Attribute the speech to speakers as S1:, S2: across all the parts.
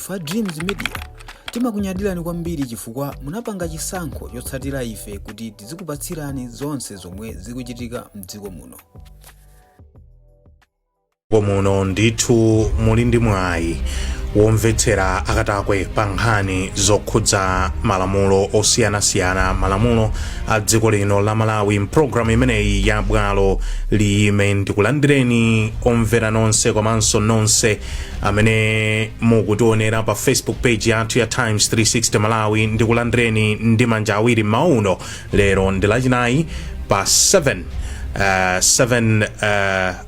S1: Fa Dreams Media timakunyadirani kwambiri chifukwa munapanga chisankho chotsatira ife kuti tizikupatsirani zonse zomwe zikuchitika m'dziko muno.
S2: Muno ndithu muli ndi mwayi womvetsera akatakwe pa nkhani zokhudza malamulo osiyanasiyana, malamulo a dziko lino la Malawi. Mpulogalamu imeneyi ya bwalo liyime ndikulandireni omvera nonse komanso nonse amene mukutionera pa Facebook page yathu ya Times 360 Malawi. Ndikulandireni ndi manja awiri mauno. Lero ndi lachinayi pa 7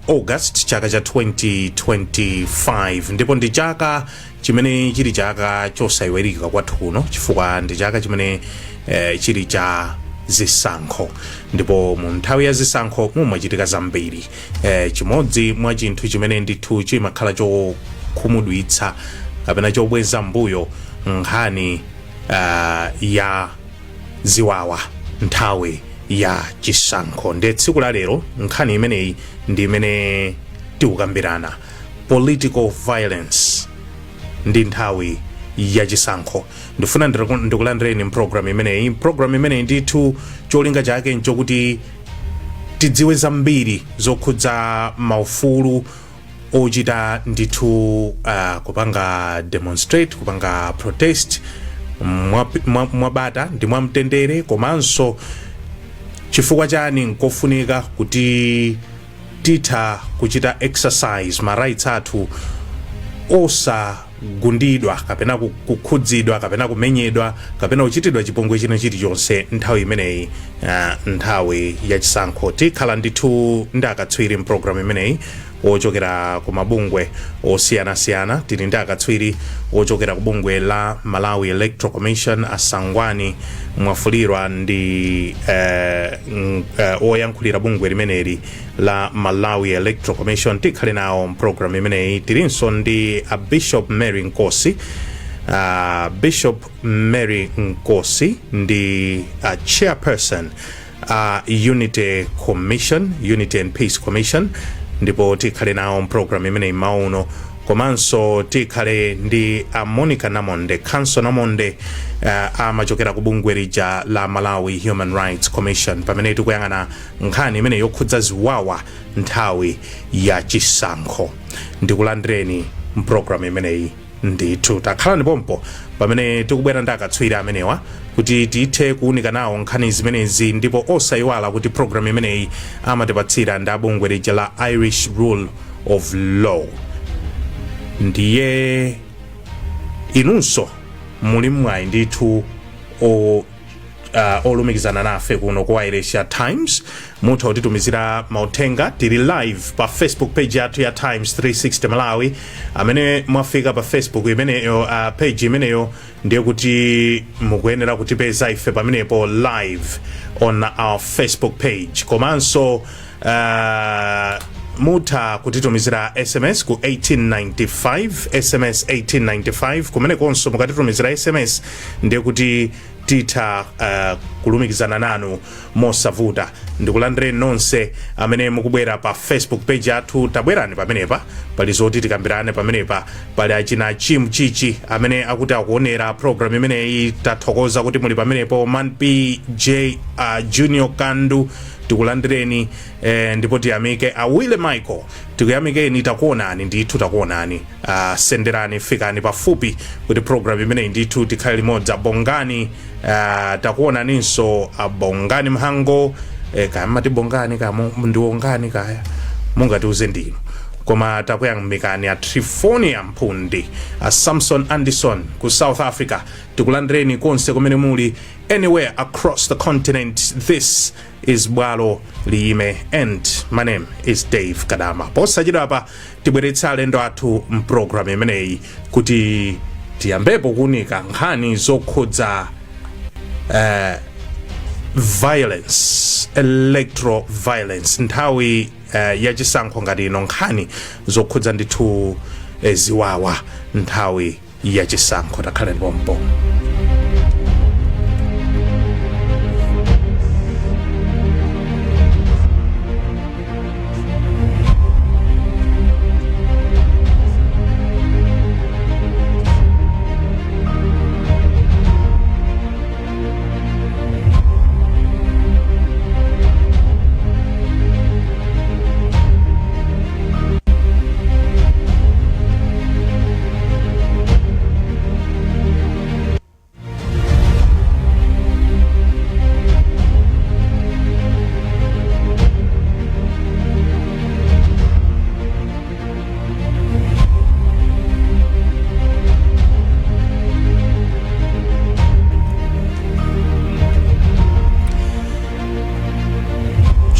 S2: August chaka cha 2025 ndipo ndi chaka chimene chili chaka chosayiwalika kwathu kuno chifukwa ndi chaka chimene chili cha zisankho, ndipo mu nthawi ya zisankho mumachitika zambiri. Chimodzi mwa chinthu chimene ndithu chimakhala chokhumudwitsa kapena chobweza mbuyo nkhani ya ziwawa nthawi ya chisankho. Ndi tsiku la lero nkhani imeneyi ndi imene tikukambirana, political violence ndi nthawi ya chisankho. Ndifuna ndikulandireni mpulogalamu imeneyi. Mpulogalamu imeneyi ndithu cholinga chake nchokuti tidziwe zambiri zokhudza maufulu ochita ndithu kupanga demonstrate, kupanga protest mwabata ndi mwamtendere, komanso chifukwa chani nkofunika kuti titha kuchita exercise ma rights athu osagundidwa kapena kukhudzidwa kapena kumenyedwa kapena kuchitidwa chipongwe china chilichonse nthawi imeneyi, nthawi ya chisankho. Tikhala ndithu ndi akatswiri mpulogalamu imeneyi ochokera ku mabungwe osiyanasiyana. Tili ndi akatswiri ochokera ku bungwe la Malawi Electoral Commission, asangwani mwafulirwa ndi oyankhulira bungwe limeneli la Malawi Electoral Commission. Tikhale nawo mpulogalamu imeneyi. Tilinso ndi a Bishop Mary Nkosi. Bishop Mary Nkosi ndi chairperson Unity Commission, Unity and Peace Commission, ndipo tikhale nawo mpulogalamu imeneyi mauno. Komanso tikhale ndi Monica Namonde, Council Namonde, amachokera ku bungwe lija la Malawi Human Rights Commission, pamene tikuyang'ana nkhani imene yokhudza ziwawa nthawi ya chisankho. Ndikulandireni mpulogalamu imeneyi ndithu. Takhala ndipompo pamene tikubwera ndi akatswiri amenewa kuti tithe kuunika nawo nkhani zimenezi, ndipo osayiwala kuti pulogalamu imeneyi amatipatsira ndi bungwe lija la Irish Rule of Law. Ndiye inunso muli mwayi ndithu olumikizana nafe kuno ku Irish Times. Mutha kutitumizira mauthenga. Tili live pa Facebook page yathu ya Times 360 Malawi. Amene mwafika pa Facebook imeneyo, page imeneyo, ndiye kuti mukuyenera kutipeza ife pamenepo live on our Facebook page. Komanso mutha kutitumizira SMS ku 1895, SMS 1895. Kumene konso mukatitumizira SMS ndiye kuti titha kulumikizana nanu mosavuta. Ndikulandireni nonse amene mukubwera pa Facebook page yathu. Tabwerani pamenepa, pali zoti tikambirane pamenepa. Pali achina Chimchichi amene akuti akuonera program imeneyi. Tathokoza kuti muli pamenepo. Man PJ Junior Kandu tikulandireni, ndipo tiyamike Awile Michael tikuyamikeni. Takuonani ndithu, takuonani. Senderani, fikani pafupi kuti program imeneyi ndithu tikhale limodzi. Bongani takuonaninso Bongani Mhango, kama tibongani kama ndiwongani kaya mungatiuze ndino, koma takuyamikani a Trifonia Mpundi, a Samson Anderson ku South Africa. Tikulandireni konse kumene muli, anywhere across the continent. This is bwalo liyime and my name is Dave Kadama. Posachedwa apa tibweretsa alendo athu mpulogalamu imeneyi kuti tiyambepo kuunika nkhani zokhudza violence, electoral violence nthawi ya chisankho ngati ino, nkhani zokhudza ndithu ziwawa nthawi ya chisankho. Takhale ndipompo.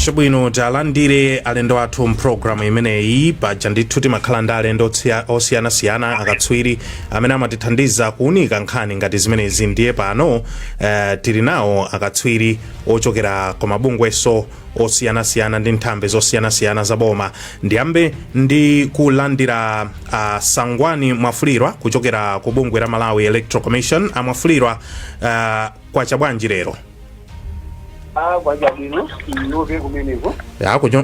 S2: Chabwino talandire alendo athu mpulogalamu imeneyi paja ndithu timakhala ndi alendo osiyanasiyana akatswiri amene amatithandiza kuunika nkhani ngati zimenezi. Ndiye pano tili nawo akatswiri ochokera ku mabungweso osiyanasiyana ndi nthambi zosiyanasiyana za boma. Ndiyambe ndi kulandira Sangwani Mwafulirwa kuchokera ku bungwe la Malawi Electoral Commission. Mwafulirwa, kwacha bwanji lero?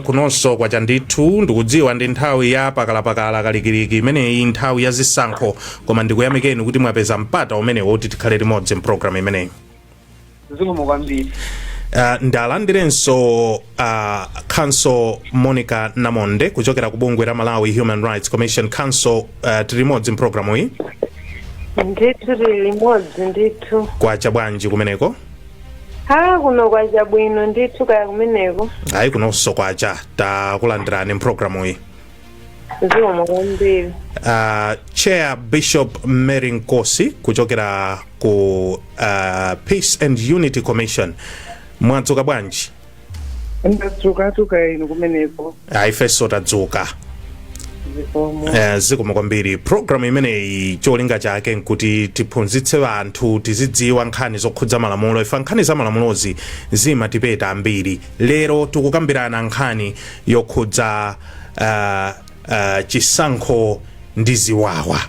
S2: Kunonso kwacha ndithu. Ndikudziwa ndi nthawi ya pakalapakala kalikiliki imeneyi, nthawi ya zisankho, koma ndikuyamikeni kuti mwapeza mpata umene woti tikhale limodzi mpulogalamu imeneyi. Ndalandirenso Council Monica Namonde kuchokera ku bungwe la Malawi Human Rights Commission. Council, tili limodzi mpulogalamu iyi?
S3: Ndithu tili limodzi ndithu.
S2: Kwacha bwanji kumeneko?
S3: Kuno kwacha bwino ndithu kaya kumeneko.
S2: Ayi, kunonso kwacha. Takulandirani mpulogalamu iyi.
S3: Zikomo kwambiri.
S2: Chair Bishop Mary Nkosi kuchokera ku Peace and Unity Commission. Mwadzuka bwanji?
S3: Ndadzuka inu kumeneko.
S2: Ifenso tadzuka. Zikomo kwambiri. Programu imeneyi cholinga chake nkuti tiphunzitse anthu tizidziwa nkhani zokhudza malamulo. Ifa nkhani za malamulozi zimatipeta ambiri. Lero tikukambirana nkhani yokhudza chisankho ndi ziwawa.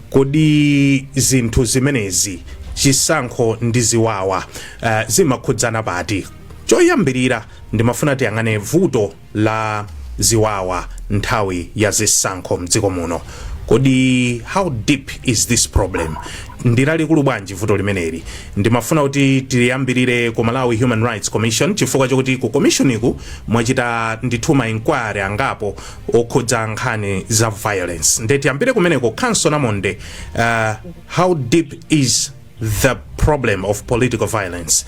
S2: Kodi zinthu zimenezi, chisankho ndi ziwawa, zimakhudzana pati? Choyambirira ndimafuna tiyang'ane vuto la ziwawa nthawi ya zisankho mdziko muno. Kodi how deep is this problem? Ndiralikulu bwanji vuto limeneli? Ndimafuna kuti tiyambirire ku Malawi Human Rights Commission, chifukwa chokuti ku commissioniku mwachita ndithuma inquiry angapo okhudza nkhani za violence. Ndetiyambire kumeneko. Council Namonde, how deep is the problem of political violence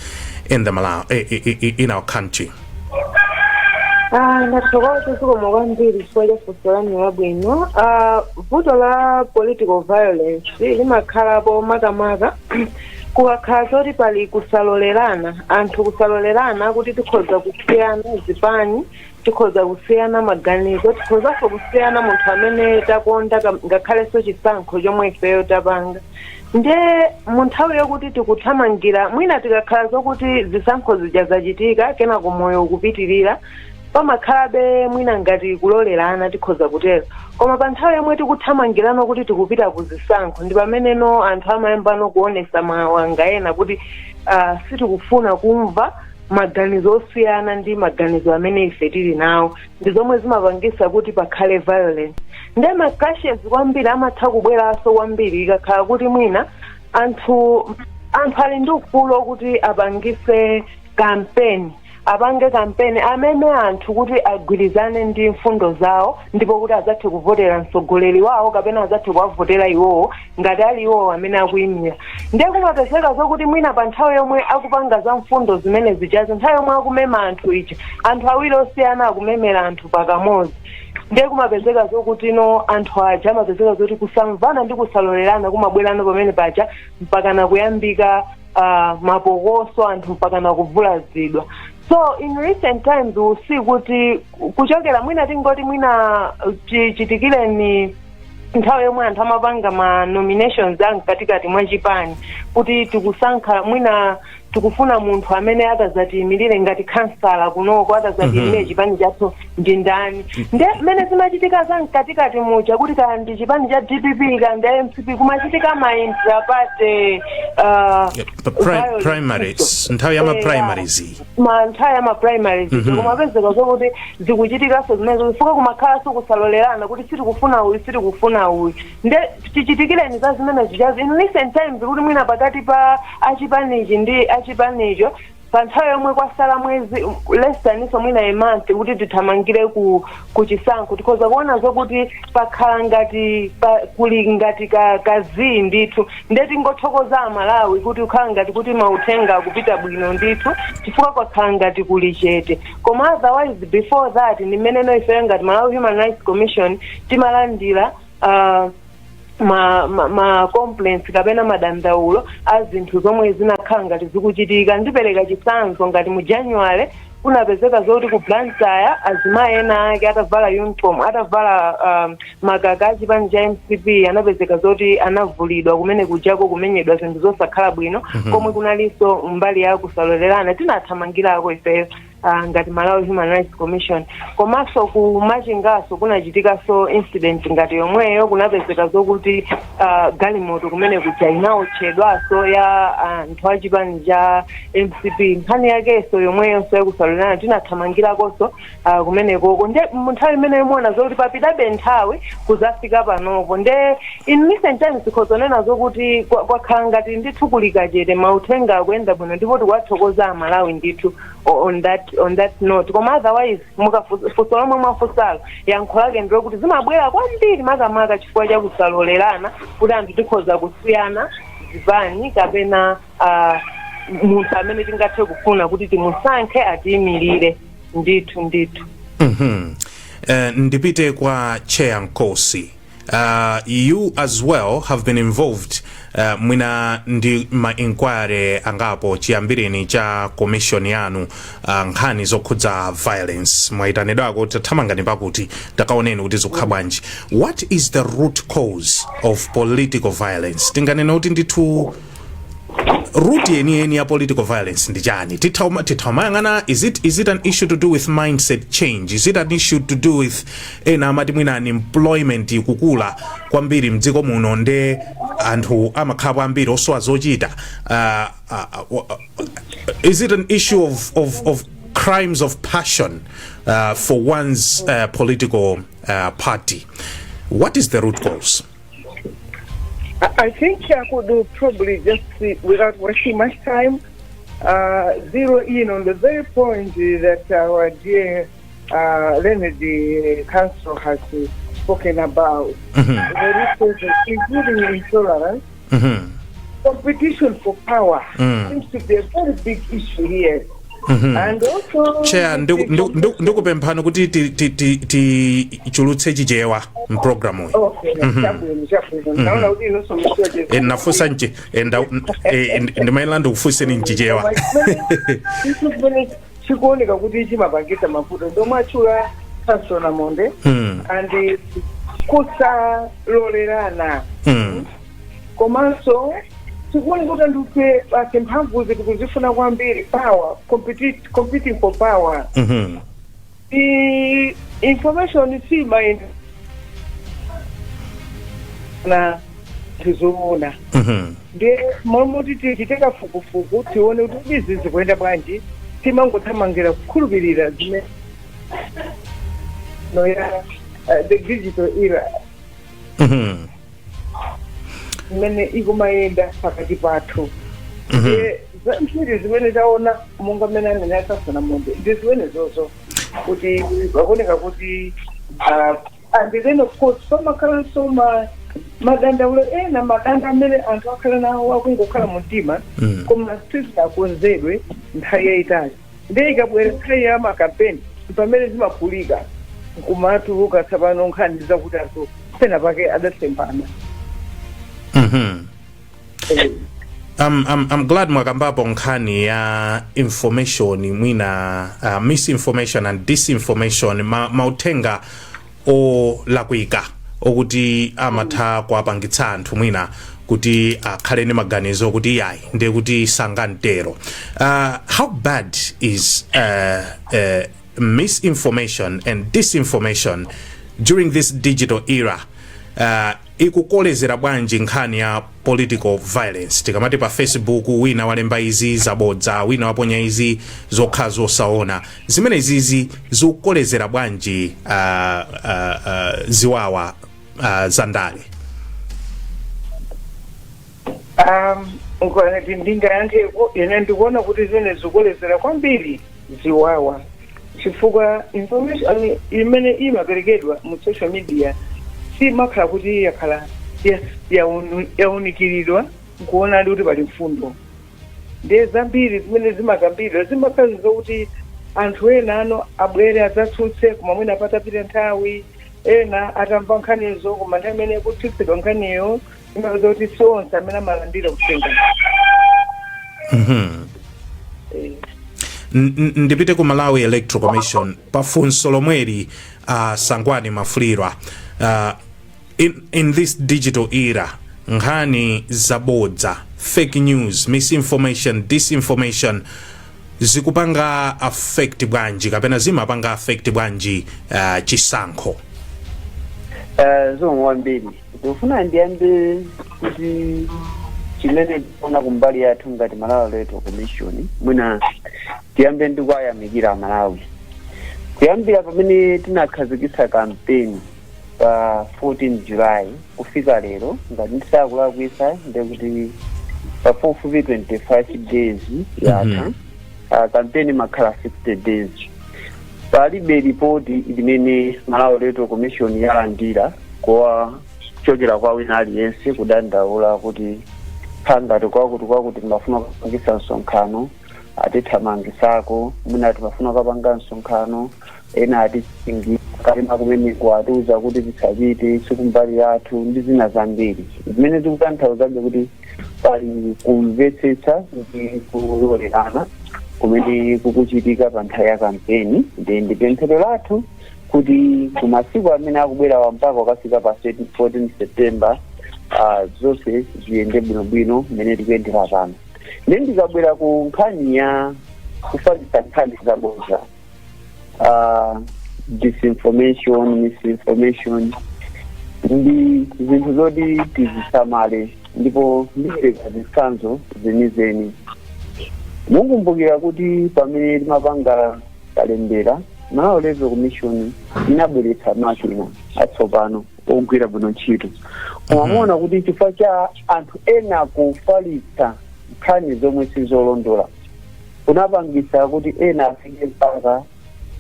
S2: in the in our country?
S3: Ndatokoza zikomo kwambiri chifukwa cha funso lanu labwino. Vuto la political violence limakhalapo makamaka kukakhala zoti pali kusalolerana, anthu kusalolerana kuti tikhoza kusiyana zipani, tikhoza kusiyana maganizo, tikhozanso kusiyana munthu amene takonda ngakhalenso chisankho chomwe ifeyo tapanga. Nde mu nthawi yokuti tikuthamangira mwina tikakhala zokuti zisankho zija zachitika kenako moyo ukupitirira, pamakhalabe mwina ngati kulolerana tikhoza kutero. Koma pa nthawi yomwe tikuthamangirana kuti tikupita ku zisankho ndi pameneno anthu amayambano kuonesa mawanga ena kuti sitikufuna kumva maganizo osiyana ndi maganizo amene ife tili nawo. Ndi zomwe zimapangisa kuti pakhale violence. Nde maclashes kwambiri amatha kubweranso kwambiri ikakhala kuti mwina anthu ali ndi ufulu okuti apangise kampeni, apange kampeni amene anthu kuti agwirizane ndi mfundo zawo ndipo kuti azathe kuvotera mtsogoleri wawo kapena azathe kuwavotera iwowo ngati ali iwowo amene akuyimira. Ndiye kumapezeka zokuti mwina pa nthawi yomwe akupanga za mfundo zimene zijazo, nthawi yomwe akumema anthu ija, anthu awiri osiyana akumemera anthu pakamodzi. Ndiye kumapezeka zokuti anthu aja amapezeka zoti kusamvana ndi kusalolerana kumabwerano pamene paja mpaka na kuyambika mapokoso, anthu mpaka na kuvulazidwa. So in recent times we see kuti kuchokera mwina tingoti mwina chitikire ni nthawi yomwe anthu amapanga ma nominations anga katikati mwa chipani kuti tikusankha mwina tikufuna munthu amene atazatiyimirire ngati kansala kunoko, atazatiyimirire chipani chathu ndi ndani. Nde mmene zimachitika zamkatikati muja kuti kaya ndi chipani cha DPP kaya ndi MCP kumachitika maintrapate
S2: primaries, nthawi ya primaries.
S3: Nthawi ya primaries kumapezeka zokuti zikuchitikanso zimene zifika kumakhalanso kusalolerana kuti sitikufuna uyu sitikufuna uyu. Nde tichitikireni za zimene zijazi in recent times kuti mwina pakati pa achipanichi ndi achipanicho pa nthawi yomwe kwasala mwezi less than mwina a month kuti tithamangire ku chisankho, tikhoza kuona zokuti pakhala ngati kuli ngati kazi ndithu. Nde tingothokoza Amalawi kuti ukhala ngati kuti mauthenga akupita bwino ndithu chifukwa kwakhala ngati kuli chete. Koma otherwise before that ndi mmene ife ngati Malawi Human Rights Commission timalandira ma complaints kapena madandaulo a zinthu zomwe zinakhala ngati zikuchitika. Ndipereka chitsanzo ngati mu January kunapezeka zoti ku Blantyre azimayi ena ake atavala uniform atavala magaga achipani cha MCP anapezeka zoti anavulidwa kumene kujako kumenyedwa zinthu zosakhala bwino komwe kunalinso mbali ya kusalolerana tinathamangirako ife ngati Malawi Human Rights Commission komanso ku Machingaso kunachitikaso incident ngati yomweyo kunapezeka zokuti galimoto kumene kuja inaotchedwaso ya anthu achipani cha MCP nkhani yakeso yomweyonso yakusalolerana tinathamangirakonso kumenekoko nde nthawi imene imuona zoti papitabe nthawi kuzafika panopo nde in recent times tikhozonena zokuti kwakhala ngati ndithu kulika chete mauthenga akuyenda bwino ndipo tikwathokoza Amalawi ndithu on that note koma otherwise mukafusa lomwe mwafusalo yankho lake ndilo kuti zimabwera kwambiri makamaka chifukwa cha kusalolerana kuti anthu tikhoza kusiyana zipani kapena munthu amene tingathe kufuna kuti timusankhe atiyimirire ndithu
S2: ndipite kwa Chair Nkosi. You as well have been involved mwina ndi ma inquiry angapo chiyambireni cha commission yanu nkhani zokhudza violence mwaitanidwako tathamangani pakuti takaoneni kuti zikukhabwanji. What is the root cause of political violence? Tinganena kuti ndithu root yeni ya political violence ndi chani? Tithamayang'ana, is it an issue to do with mindset change? Is it an issue to do with ena amati mwina unemployment kukula kwambiri mdziko muno nde anthu amakhala ambiri osowa zochita? Is it an issue of crimes of passion for one's political party? What is the root cause?
S4: I think I could probably just, without wasting much time, zero in on the very point that our dear Leonard Council has spoken about. The resources, including intolerance, competition for power seems to be a very big issue here. And also
S2: Chair, ndikupemphani kuti tichulutse chichewa mprogram uyu.
S4: Okay, naona kuti inosomiswa
S2: nafusa nje ndimayilanda kufuseni nchichewa.
S4: chikuoneka kuti chimapangisa mafuta ndomwe achula Council Namonde and kusalolerana komanso tikuoneka kuti nduke basi mphamvu ziti kuzifuna kwambiri power, competing for power. The information simaenda na tizoona nde momoti tichiteka fukufuku tione kuti bizi zikuenda bwanji timangothamangira kukhulupirira zimene noya the digital era imene ikumayenda pakati pathu zambiri zimene taona monga mmene anene akafuna monde ndi zimene zozo kuti vakuoneka kuti and then of course pamakhala soma madandaulo ena madanda amene anthu akhala nawo akungokhala mumtima koma sizinakonzedwe nthawi yayitali nde ikabwera nthawi ya makampeni pamene zimaphulika nkumatuluka tsopano nkhani zakuti anthu pena pake adatsemphana.
S2: I'm glad mwakambapo nkhani ya information mwina misinformation and disinformation mauthenga olakwika okuti amatha kuapangitsa anthu mwina kuti akhale ndi maganizo kuti yayi ndiye kuti sangantero. How bad is misinformation and disinformation during this digital era? Ikukolezera bwanji nkhani ya political violence? Tikamati pa Facebook wina walemba izi zabodza, wina waponya izi zokha zosaona, zimene izizi zikukolezera bwanji ziwawa zandale?
S4: Ndinga yankheko ine ndikuona kuti zimene zikukolezera kwambiri ziwawa chifukwa information imene imaperekedwa mu social media si makhala kuti yakhala yaunikiridwa nkuona ali kuti pali mfundo. Ndiye zambiri zimene zimakambidwa zimakhala zokuti anthu ena ano abwere adzatsutse koma mwina patapita nthawi ena atamva nkhanizo koma nthawi imene kutsutsidwa nkhaniyo imapeza kuti si onse amene amalandira kutenga.
S2: ndipite ku Malawi Electoral Commission pafunso lomweri Sangwani Mafulirwa in this digital era nkhani zabodza, fake news, misinformation, disinformation zikupanga affect bwanji kapena zimapanga affect bwanji chisankho?
S5: Zomwambiri ndofuna ndiyambe kuti chimene tikuona kumbali yathu ngati Malawi Electoral Commission mwina tiyambe ndikuwayamikira Malawi kuyambira pamene tinakhazikitsa kampeni pa 14 July kufika lero ngati ndisakulakwitsa ndekuti pafupifupi 25 days yatha kampeni makhala 60 days. Palibe ripoti limene Malawi Electoral Commission yalandira kwa chokera kwa wina aliyense kudandaula kuti ngati kwakuti mafuna kupangisa msonkhano atithamangisako mwina timafuna kapanga msonkhano ena atisingi kalima kumene kwatuza kuti tisapite sikumbali yathu ndi zina zambiri zimene tikutanthauzabe kuti pali kumvetsetsa ndi kulolerana kumene kukuchitika pa nthawi ya kampeni. Ndi pemphero lathu kuti kumasiku amene akubwera mpaka wakafika pa 14 September zonse ziyende bwinobwino mmene tikuyendera pano. Ndi ndikabwera ku nkhani ya kufalitsa nkhani zabodza, disinformation, misinformation ndi zinthu zoti tizisamale ndipo ndipereka zitsanzo zenizeni. Mukumbukira kuti pamene timapanga kalembera Malawi Electoral Commission inabweretsa makina atsopano ogwira bwino ntchito. Mumaona kuti chifukwa cha anthu ena kufalitsa nkhani zomwe sizolondola kunapangitsa kuti ena afike mpaka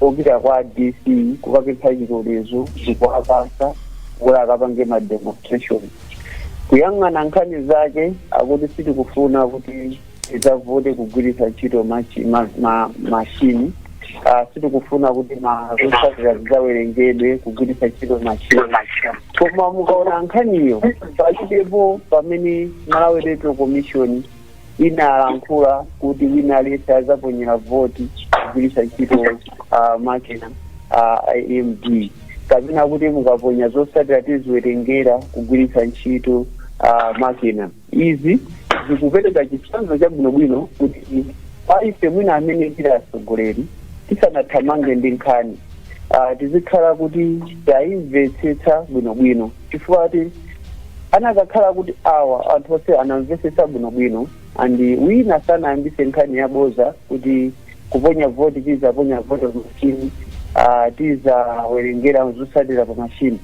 S5: ogwira kwa DC kukapempha chilolezo zikuapasa kuti akapange mademonstration kuyang'ana nkhani zake akuti sitikufuna kuti izavote kugwiritsa ntchito mashini sitikufuna kuti mazosatira zizawerengedwe kugwiritsa ntchito mashini. Koma mukaona nkhaniyo palibepo pamene Malawi Electoral Commission inalankhula kuti wina aliyense azaponyera voti kugwiritsa ntchito makina IMD kapena kuti mukaponya zosatira tiziwerengera kugwiritsa ntchito makina. Izi zikupereka chitsanzo chabwinobwino kuti paife mwina amene tili atsogoleri tisanathamange ndi nkhani tizikhala kuti tayimvetsetsa bwinobwino chifukwa kuti anakakhala kuti awa anthu onse anamvetsetsa bwinobwino andi wina sanayambise nkhani yaboza kuti kuponya voti tizaponya voti machini tizawerengera zosatira pa machini.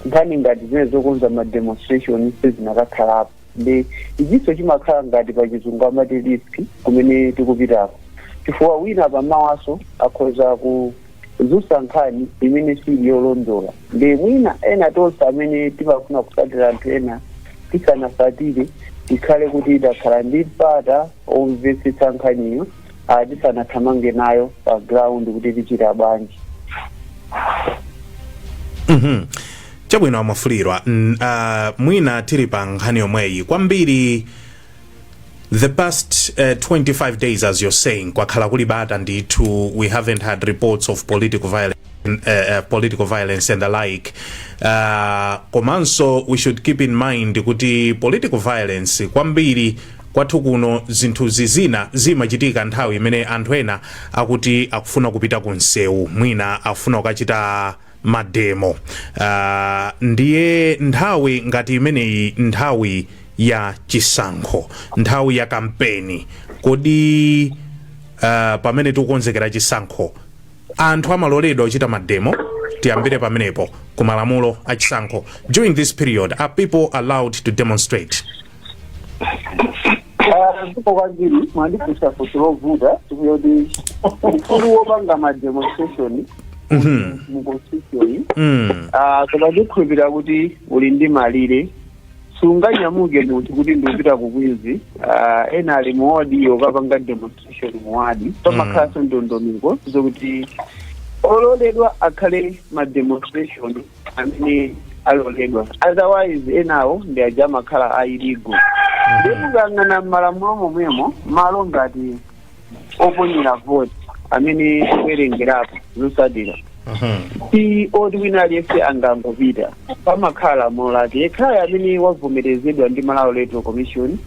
S5: Nkhani ngati zimene zokonza mademonstration sezinakakhalapo ndi ichiso chimakhala ngati pa chizungu amati risk kumene tikupitako chifukwa wina pamawaso akhoza kuzusa nkhani imene sili yolondola. Ndi mwina ena tonse amene timafuna kusatira anthu ena tisanasatire tikhale kuti idakhala ndi mpata omvetsetsa nkhaniyo tisanathamange nayo pa ground kuti tichita bwanji.
S2: Chabwino Amafulirwa, mwina tili pa nkhani yomweyi kwambiri the past 25 days as you're saying kwakhala kuli bata ndithu we haven't had reports of political violence and the like. Komanso we should keep in mind kuti political violence kwambiri kwathu kuno zinthu zizina zimachitika nthawi imene anthu ena akuti akufuna kupita ku msewu mwina akufuna kukachita mademo. Ndiye nthawi ngati imeneyi nthawi ya chisankho, nthawi ya kampeni, kodi pamene tikukonzekera chisankho anthu amaloledwa kuchita mademo? Tiyambire pamenepo ku malamulo a chisankho. During this period are people allowed to demonstrate?
S5: Ndipo kwambiri mwandifunsa kutovuta tikuyoti mkulu wopanga mademonstration mukonstitution koma ndikhulupirira kuti uli ndi malire sunganyamuke munthu kuti ndikupita kukwizi ena ali muwadi okapanga demonstration muwadi pamakhalanso ndondomeko zokuti ololedwa akhale mademonstration amene aloledwa otherwise enawo ndi aja makhala a illegal. Ndikuyang'ana malamulo momwemo malo ngati oponyera voti amene akuwerengerapo zotsatira ti odi wina aliyense angangopita pamakhala molati yekhayo amene wavomerezedwa ndi Malawi Electoral Commission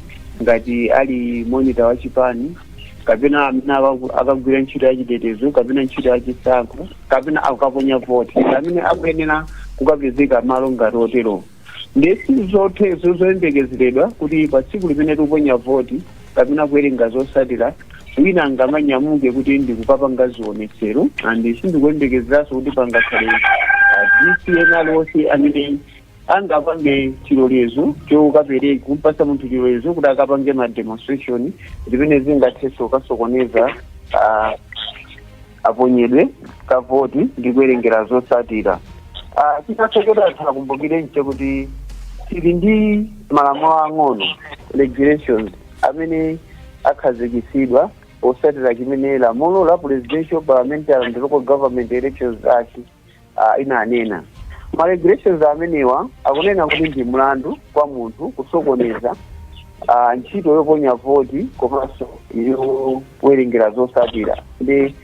S5: ngati ali monitor wa chipani kapena amene akagwira ntchito ya chitetezo kapena ntchito ya chisankho kapena akaponya voti amene akuyenera kukapezeka malo ngati otero. Ndesi zotezo zoyembekezeredwa kuti pa tsiku limene tikuponya voti kapena kuwerenga zotsatira wina angamanyamuke kuti ndikukapanga zionetsero and sindikuyembekezeranso kuti pangakhale DCN aliwonse amene angapange chilolezo chokapereka kumpasa munthu chilolezo kuti akapange ma demonstration zimene zingathenso kusokoneza aponyedwe ka voti ndi kuwerengera zotsatira. Chinatsogera kumbukire nche kuti tili ndi malamulo ang'ono regulations amene akhazikitsidwa osatira chimene lamulo la Presidential Parliamentary and Local Government Elections Act inanena. Ma regulations amenewa akunena kuti ndi mlandu kwa munthu kusokoneza ntchito yoponya voti komanso yowerengera zotsatira. Ndi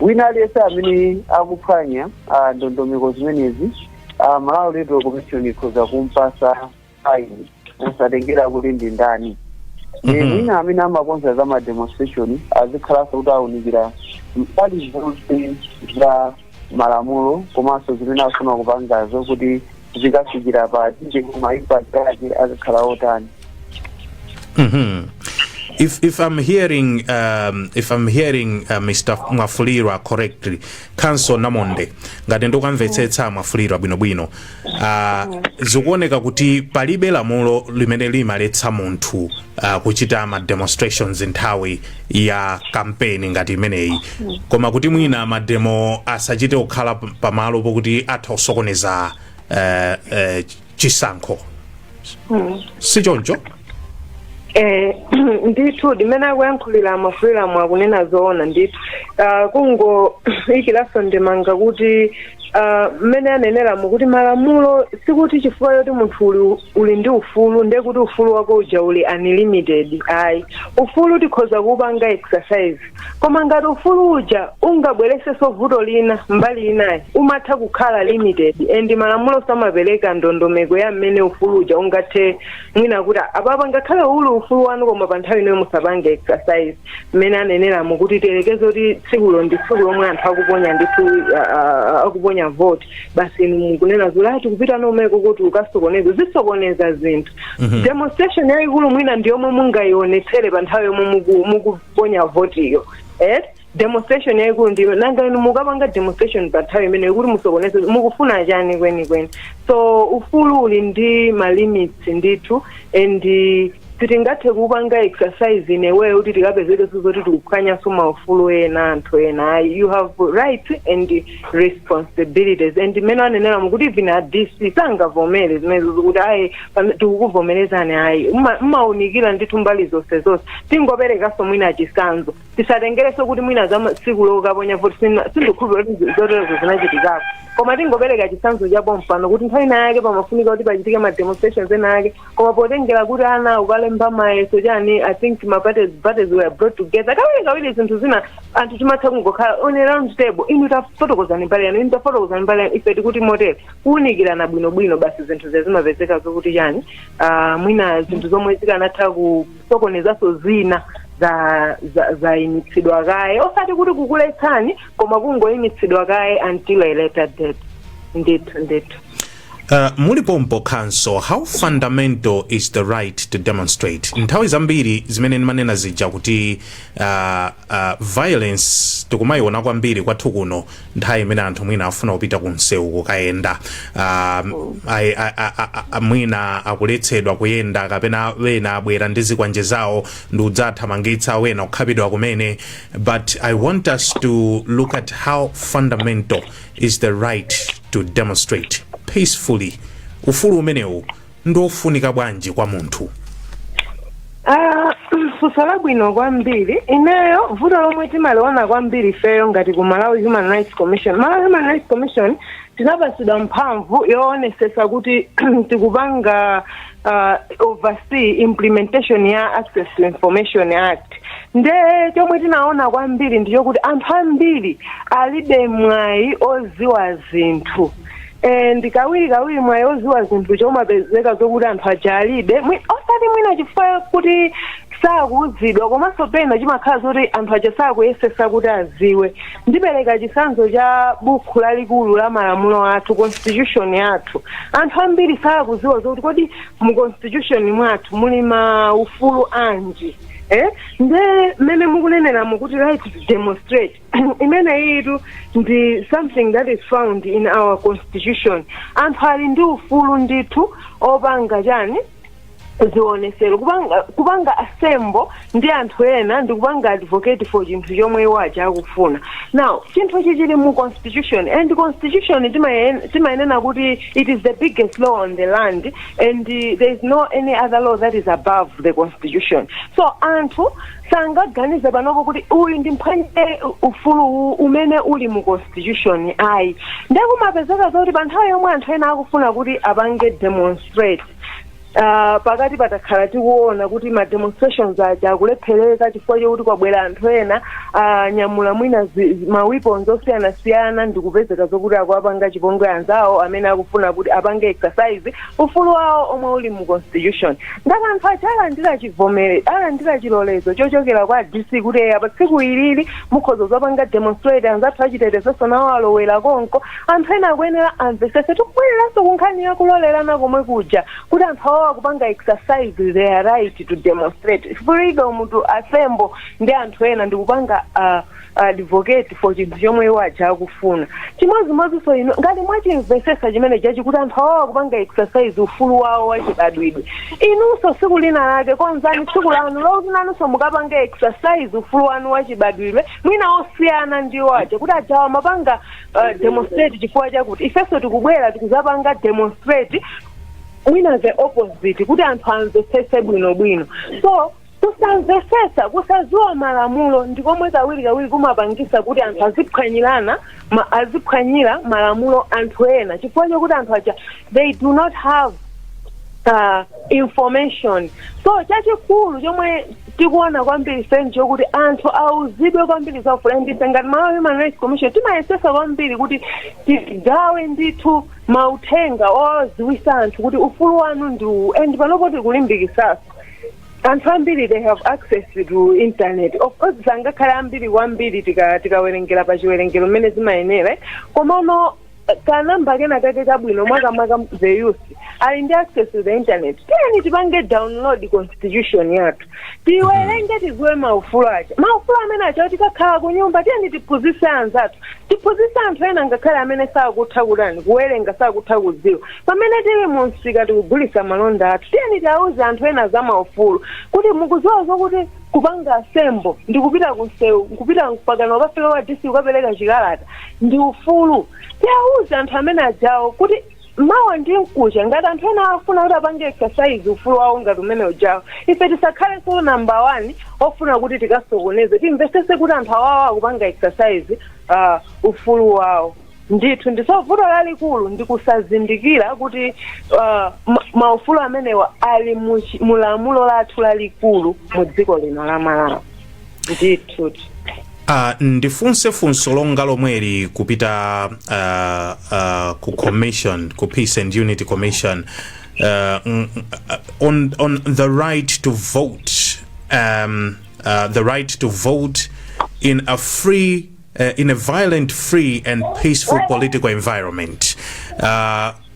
S5: wina aliyense amene akuphwanya ndondomeko zimenezi Malawi Electoral Commission ikhoza kumpasa faini osatengera kuti ndi ndani. Wina amene amakonza za ma demonstration azikhalanso kuti awunikira mbali zonse za malamulo komanso zimene afuna kupangazo kuti zikafikira pati koma impact yake azikhala otani.
S2: If I'm hearing Mr. Mwafulirwa correctly, Council Namonde ngati ndokamvetsetsa Mwafulirwa bwinobwino zikuoneka kuti palibe lamulo limene limaletsa munthu kuchita ma demonstrations nthawi ya kampeni ngati imeneyi, koma kuti mwina mademo asachite kukhala pamalo pokuti atha kusokoneza chisankho. Sichoncho?
S3: Ndithu limene akuyankhulira Mwafulira mwakunena zoona ndithu kungo ikilaso ndemanga kuti mmene anenera mukuti malamulo sikuti chifukwa yoti munthu uli ndi ufulu ndiye kuti ufulu wako uja uli unlimited. Ayi, ufulu tikhoza kupanga exercise koma ngati ufulu uja ungabweresenso vuto lina mbali inayi umatha kukhala limited and malamulo samapereka ndondomeko ya mmene ufulu uja ungathe mwina kuti apapa ngakhale uli ufulu wanu koma pa nthawi inoyo musapange exercise. Mmene anenera mukuti telekeze kuti tsikulo ndi tsiku lomwe anthu akuponya ndithu akuponya vote basi mukunena zulati kupita nomeko kuti ukasokoneza zisokoneza zinthu. Demonstration yayikulu mwina ndiyomwe mungayionetsere pa nthawi yomwe mukuponya vote iyo. Demonstration yayikulu ndiyo nanga inu mukapanga demonstration pa nthawi imene kuti musokoneze mukufuna chani kwenikweni. So ufulu uli ndi ma limits ndithu and sitingathe kupanga exercise in a way kuti tikapezeke sozoti tikuphwanya maufulu ena anthu ena. You have rights and responsibilities and mmene anenera mukuti even a DC sangavomere zimenezo kuti ayi tikukuvomerezani ayi mmaunikira ndithu mbali zonse tingoperekaso mwina chisanzo tisatengereso kuti mwina za tsiku lokaponya voti sindikhulupirira kuti zoterezo zinachitikako koma tingopereka chisanzo chapo mpano kuti nthawi ina yake pamafunika kuti pachitike ma demonstrations ena yake koma potengera kuti ana ukalemba mayeso chani I think ma parties were brought together kawiri zinthu zina anthu timatha kungokhala on a round table inu tafotokozani mbali yanu inu tafotokozani mbali yanu ife tikuti motel kuunikirana bwinobwino basi zinthu zimapezeka zokuti chani mwina zinthu zomwe zikanatha kusokonezaso zina za imitsidwa kaye osati kuti kukuletsani koma kungoyimitsidwa kaye until a later date. Ndithu.
S2: Mulipompo Council, how fundamental is the right to demonstrate? Nthawi zambiri zimene ndimanena zija kuti violence tikumayiona kwambiri kwathu kuno nthawi imene anthu mwina afuna kupita kunsewu kukayenda mwina akuletsedwa kuyenda kapena wena abwera ndi zikwanje zawo ndi udzathamangitsa wena kukhapidwa kumene. But I want us to look at how fundamental is the right to demonstrate peacefully. Ufulu umenewu ndofunika bwanji kwa munthu?
S3: funso labwino kwambiri. Ineyo vuto lomwe timaliona kwambiri feyo ngati ku Malawi Human Rights Commission. Malawi Human Rights Commission tinapasidwa mphamvu yoonetsetsa kuti tikupanga oversee implementation ya Access to Information Act. Nde chomwe tinaona kwambiri ndicho kuti anthu ambiri alibe mwayi oziwa zinthu. Ndikawiri mwayi oziwa zinthu chomapezeka zokuti anthu aja alibe osati mwina chifukwa kuti sakuuzidwa komanso pena chimakhala zoti anthu aja sakuyesesa kuti aziwe. Ndipereka chitsanzo cha buku lalikulu la malamulo athu, constitution yathu. Anthu ambiri sakuziwa zokuti kodi mu constitution mwathu muli maufulu anji. Nde mene mukunenera mukuti right to demonstrate imene itu ndi something that is found in our constitution. Anthu ali ndi ufulu ndithu opanga chani zionesero kupanga assemble ndi anthu ena ndi kupanga advocate for chinthu chomwe waja akufuna. Now chinthu chili mu constitution, and constitution timayenena kuti it is the biggest law on the land, and there is no any other law that is above the constitution. So anthu sangaganize panopo kuti uyu ndi mphwanye ufulu umene uli mu constitution ayi. Ndikumapezeka zoti pa nthawi yomwe anthu ena akufuna kuti apange demonstrate pakati patakhala tikuona kuti ma demonstrations aja akulephereka chifukwa chokuti kwabwera anthu ena nyamula mwina ma weapons osiyanasiyana ndikupezeka zokuti akuapanga chipongwe anzawo amene akufuna kuti apange exercise ufulu wawo omwe uli mu constitution. Ndaka anthu aja alandira chilolezo chochokera kwa DC kuti pa tsiku ilili mukhoza zopanga demonstrate anzathu achitetezo nawo alowera konko. Anthu ena akuyenera amvesese tikubwereranso kunkhani yakulolerana komwe kuja kuti anthu kupanga exercise their right to demonstrate, freedom to assemble ndi anthu ena ndikupanga advocate for chinthu chomwe waja akufuna. Chimodzimodzi so ino ngati mwachimvesesa chimene chachi kuti anthu kupanga exercise ufulu wawo wachibadwidwe. Inunso tsiku lina lake konzani tsiku lanu lokutinanunso mukapanga exercise ufulu wanu wachibadwidwe mwina osiyana ndi waja kuti ajawa mapanga demonstrate chifukwa chakuti ifenso tikubwera tikuzapanga demonstrate mwina the opposite kuti anthu amvesese bwinobwino. So kusamvesesa kusaziwa malamulo ndikomwe kawiri kumapangisa kuti anthu aziphwanyira malamulo anthu ena chifukwa chokuti anthu aja they do not have information. So chachikulu chomwe tikuona kwambiri senjo kuti anthu auzidwe kwambiri za ufulu. Ndise ngati Malawi Human Rights Commission timayesesa kwambiri kuti tigawe ndithu mauthenga oziwisa anthu kuti ufulu wanu ndi and panopo tikulimbikisaso anthu ambiri they have access to internet. Of course sangakhala ambiri kwambiri tikawerengera pa chiwerengero mmene zimayenera komano kanamba kena kake kabwino mwaka the youth ali ndi access to the internet. Tiyeni tipange download constitution yathu tiwerenge tiziwe maufulu aja amene aja tikakhala ku nyumba. Tiyeni tiphunzitse anzathu tiphunzitse anthu ena ngakhale amene sakutha kudani kuwerenga sakutha kudziwa. Pamene tili mu msika tikugulitsa malonda athu tiyeni tiauze anthu ena za maufulu kuti mukuziwa zokuti kupanga assemble ndikupita kunsewu kupita mpakana wapafika wa DC ukapereka chikalata ndi ufulu. Tiauze anthu amene ajawo kuti mawa ndi mkucha ngati anthu ena afuna kuti apange exercise ufulu wawo ngati umene ujawo. Ife tisakhale solo number 1 ofuna kuti tikasokoneze timvesese kuti anthu awawo akupanga exercise ufulu wawo. Ndithu ndiso vuto lalikulu ndikusazindikira kuti maufulu amenewa ali mulamulo lathu lalikulu mu dziko lino la Malawi. Ndithu
S2: ndifunse funso longa lomweri kupita ku commission ku Peace and Unity Commission on the right to vote, the right to vote in a free in a violent, free and peaceful political environment.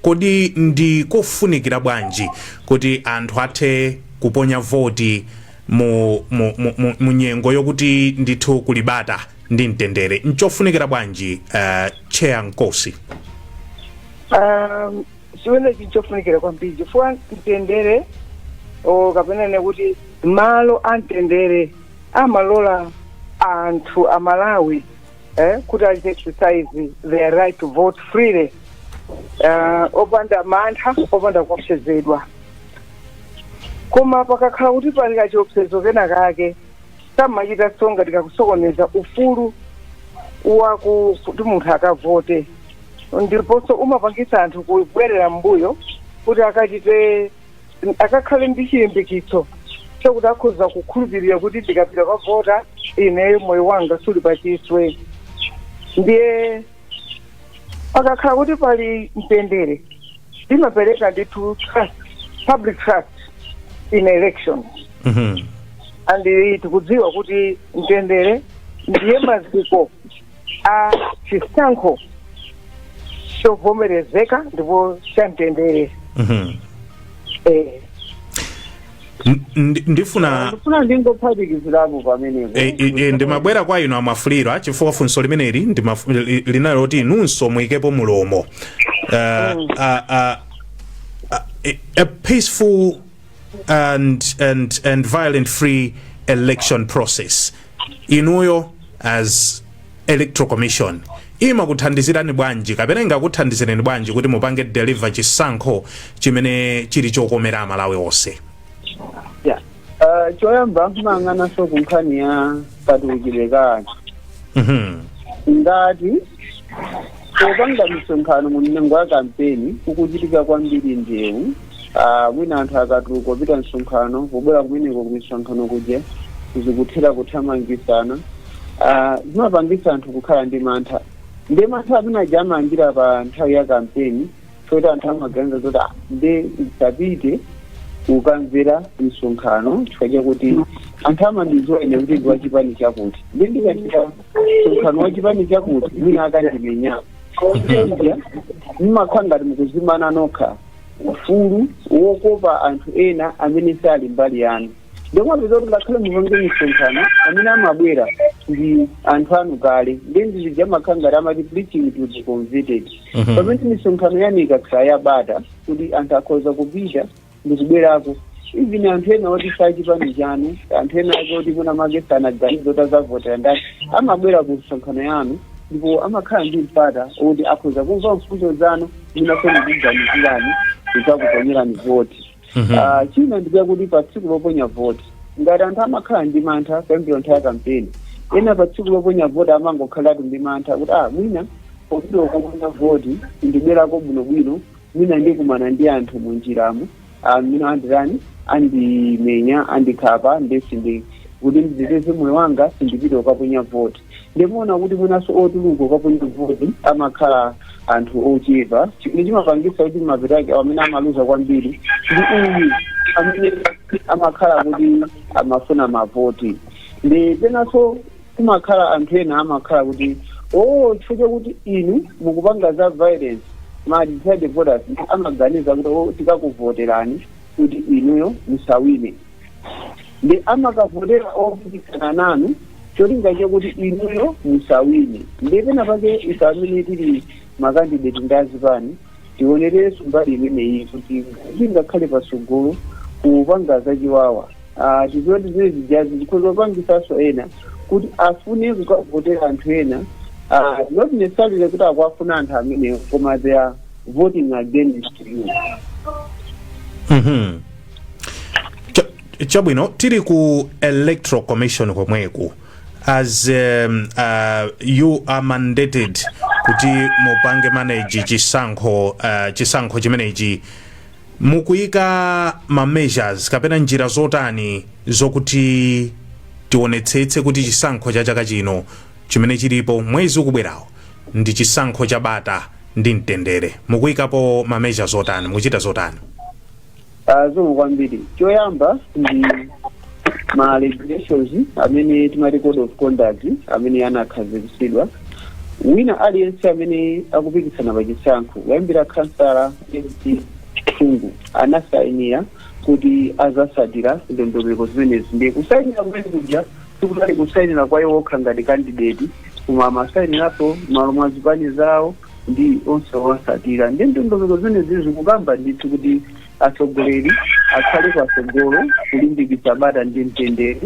S2: Kodi ndi kofunikira bwanji kuti anthu athe kuponya voti mu nyengo yokuti ndithu kulibata ndi mtendere nchofunikira bwanji Chair Nkosi?
S4: Siwene chichofunikira kwambiri chifukwa mtendere kapena nekuti malo amtendere amalola anthu amalawi could exercise their right to vote freely opanda mantha opanda kuopsezedwa. koma pakakhala kuti pali kachiopsezo kena kake kamachita songa tikakusokoneza ufulu kuti munthu akavote, ndiponso umapangisa anthu kubwerera mbuyo kuti akakhale ndi chilimbikitso chokuti akhoza kukhulupirira kuti ndikapita kwavota ineyo moyo wanga suli pachiswe. Ndiye pakakhala kuti pali mtendere timapereka ndithu public trust in elections. And tikudziwa kuti mtendere ndiye maziko a chisankho chovomerezeka ndipo cha mtendere.
S2: ndifuna
S5: ndingophatikizirapo pamenepo
S2: ndimabwera kwa inu amafuliro chifukwa funso limeneli linalo kuti inunso muyikepo mulomo. A peaceful and violent free election process, inuyo as electoral commission imakuthandizirani bwanji kapena ingakuthandizireni bwanji kuti mupange deliver chisankho chimene chili chokomera amalawi onse?
S5: choyamba kumang'ananso ku nkhani ya katuukire ka anthu. ngati popanga misonkhano mu mnyengo ya kampeni kukuchitika kwambiri ndewu, mwina anthu akatuluka kupita msonkhano pobwera kumeneko kumisonkhano kuja zikuthera kuthamangisana, zimapangisa anthu kukhala ndi mantha. Ndi mantha amene aja amanjira pa nthawi ya kampeni choti anthu amaganiza kuti nde isapite kukamvera msonkhano chifukwa chakuti anthu amandidziwa ine kuti ndi wachipani chakuti, ndi ndikachita msonkhano wachipani chakuti mwina akandimenya. Mmakhala ngati mukuzimana nokha ufulu wokopa anthu ena amene sali mbali yanu. Ndimapeza kuti ngakhale mupange misonkhano amene amabwera ndi anthu anu kale, ndi zijamakhala ngati amati preaching to the converted. Pamene misonkhano yani ikakhala yabata kuti anthu akhoza kupita ndikubwerako, even anthu ena oti sachipani chanu, anthu ena ake oti kuna makesana ganizo oti azavotera ndani amabwera ku misonkhano yanu, ndipo amakhala ndi mpata oti akhoza kumva mfundo zanu munafuna kuganizirani kudzakuponyerani voti. China ndikuya kuti pa tsiku loponya voti ngati anthu amakhala ndi mantha pambiro nthawi ya kampeni, ena pa tsiku loponya voti amangokhalatu ndi mantha kuti mwina popita kuponya voti ndibwerako bwinobwino, mwina ndikumana ndi anthu munjiramo mwina andirani andimenya andikhapa ndesinde kuti nditeteze moyo wanga sindipita kukaponya voti. Ndimaona kuti mwinaso otuluka kukaponya voti amakhala anthu ochepa, chimene chimapangisa kuti mapetake amene amaluza kwambiri ndi uyu amene amakhala kuti amafuna mavoti. Ndi penaso kumakhala anthu ena amakhala kuti chifukwa kuti inu mukupanga za violence ma-decided voters amaganiza kuti tikakuvoterani kuti inuyo musawine. Ndi amakavotera opikisana nanu cholinga chakuti inuyo musawine. Ndi pena pake ife amene tili makandidate ndazipani tionereso mbali imeneyi kuti ingakhale pasogolo kupanga zachiwawa. Tizoti zile zijazi zikhoza kupangisaso ena kuti afune kukavotera anthu ena, not necessarily kuti akwafuna anthu ameneyo koma they are voting against you.
S2: Chabwino tili ku electoral commission komweku, as you are mandated kuti mupange manage chisankho chimenechi, mukuyika ma measures kapena njira zotani zokuti tionetsetse kuti chisankho cha chaka chino chimene chilipo mwezi ukubwerawo ndi chisankho cha bata ndi mtendere? Mukuyikapo ma measures zotani, mukuchita zotani?
S5: Zomwe kwambiri, choyamba ndi ma regulations amene timati code of conduct amene anakhazikitsidwa. Wina aliyense amene akupikisana pa chisankho kuyambira kansala fungu anasayinira kuti azasatira ndondomeko zimenezi. Ndiye kusayinira kumene kuja sikutali kusayinira kwa iwo okha ngati candidate, koma amasayinirapo malo mwa zipani zawo ndi onse wasatira. Ndi ndondomeko zimenezi zikukamba ndithu kuti atsogoleri akhale patsogolo kulimbikitsa bata ndi mtendere.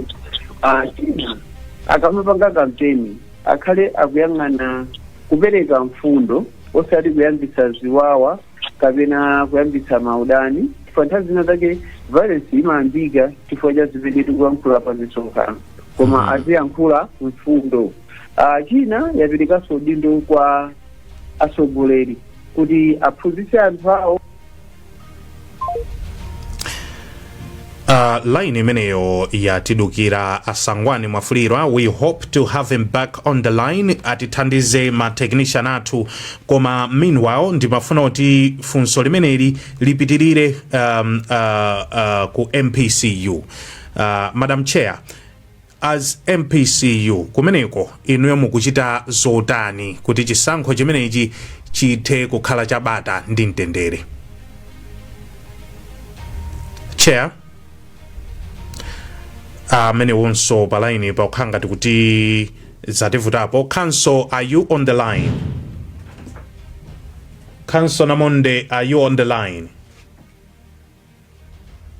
S5: Akamapanga kampeni akhale akuyang'ana kupereka mfundo osati kuyambitsa ziwawa kapena kuyambitsa maudani, chifukwa nthawi zina zake violence imayambika chifukwa cha zimene tikuyankhula pa misonkhano koma aziyankhula mfundo. China yapitikanso udindo kwa atsogoleri kuti aphunzitse anthu awo.
S2: Line imeneyo yatidukira asangwani mwafulirwa. We hope to have him back on the line atithandize ma technician athu, koma meanwhile ndimafuna kuti funso limeneli lipitirire ku MPCU. Madam Chair, as MPCU kumeneko inuyo mukuchita zotani kuti chisankho chimenechi chithe kukhala chabata ndi mtendere? Chair, mene wonso palaini pa ukhanga tikuti zativutapo. Council, are you on the line? Council Namonde, are you on the line?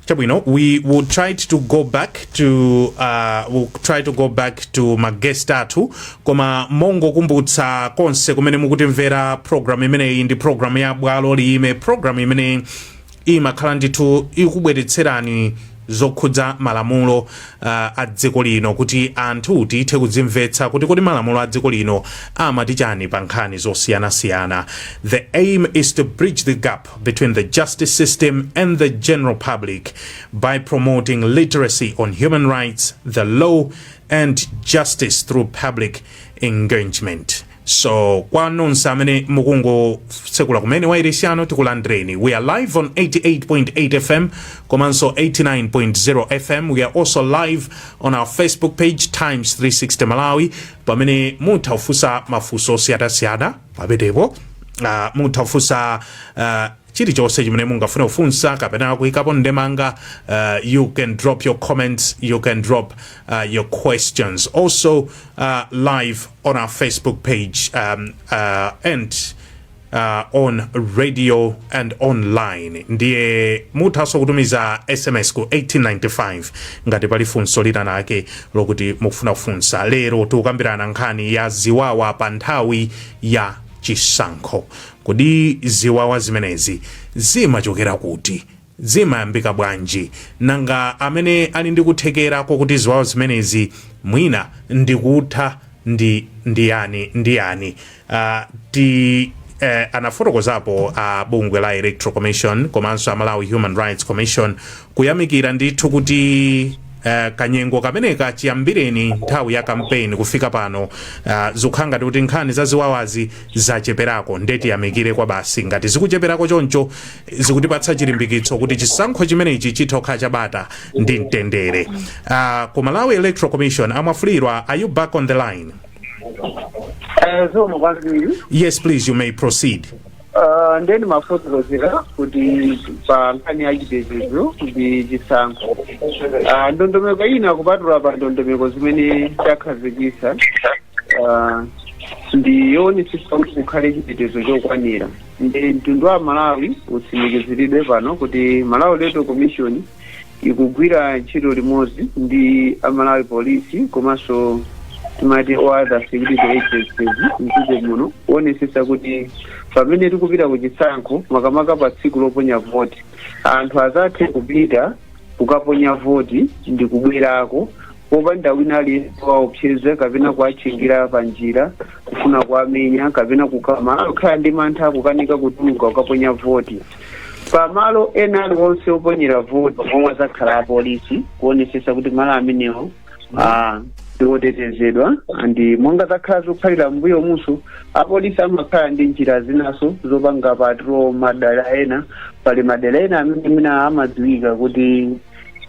S2: Chabwino, we will try to go back to my guest athu, koma mongo kumbutsa konse kumene mukutimvera program imene ndi program ya bwalo lime, program imene imakhala ndithu ikubweretserani zokhudza malamulo a dziko lino kuti anthu tithe kudzimvetsa kuti kodi malamulo a dziko lino amati chani pa nkhani zosiyanasiyana. The aim is to bridge the gap between the justice system and the general public by promoting literacy on human rights, the law and justice through public engagement. So kwa nonse amene mukungo sekula kumene wairisiano tikulandreni. We are live on 88.8 FM komanso 89.0 FM. We are also live on our Facebook page Times 360 Malawi, pamene mutaufusa mafuso siyana pabedepo mutaufusa chilichonse chimene mungafuna kufunsa kapena kuyikapo ndemanga. You can drop your comments, you can drop your questions. Also live on our Facebook page and on radio and online. Ndiye muthaso kutumiza SMS ku 1895 ngati pali funso litanake lokuti mukufuna kufunsa. Lero tukambirana nkhani ya ziwawa pa nthawi ya chisankho. Kodi ziwawa zimenezi zimachokera kuti, zimayambika bwanji, nanga amene ali ndi kuthekera kokuti ziwawa zimenezi mwina ndikutha ndi yani. Anafotokozapo bungwe la Electoral Commission komanso Malawi Human Rights Commission kuyamikira ndithu kuti kanyengo kameneka chiyambireni nthawi ya campaign kufika pano zukhanga kuti nkhani za ziwawazi zacheperako. Ndeti yamikire kwa basi ngati zikucheperako choncho zikutipatsa chilimbikitso kuti chisankho chimenechi chitokha chabata ndi mtendere. Ku Malawi Electoral Commission amwafulirwa, are you back on the line? Yes, please, you may proceed.
S5: Ndeni mafotokozera kuti pa nkhani ya chitetezo kuti chisankho ndondomeko ina kupatula pa ndondomeko zimene takhazikitsa ndiyonetsetsa kuti kukhale chitetezo chokwanira. Ndi mtundu wa Malawi utsimikiziridwe pano kuti Malawi Electoral Commission ikugwira ntchito limodzi ndi Malawi Police komanso timati other security agencies mdziko muno kuonetsetsa kuti pamene tikupita ku chisankho makamaka pa tsiku loponya voti anthu azathe kupita kukaponya voti ndi kubwerako popanda wina aliyense waopseza kapena kuachingira pa njira kufuna kuamenya kapena kukhala ndi mantha kukanika kutuluka kukaponya voti. Pamalo ena aliwonse oponyera voti pomwe zakhala apolisi kuonetsetsa kuti malo amenewo ndiwotetezedwa ndi monga zakhala zokhalira mbuyo muso apolisi amakhala ndi njira zinaso zopanga patrol madera ena. Pali madera ena amene amadziwika kuti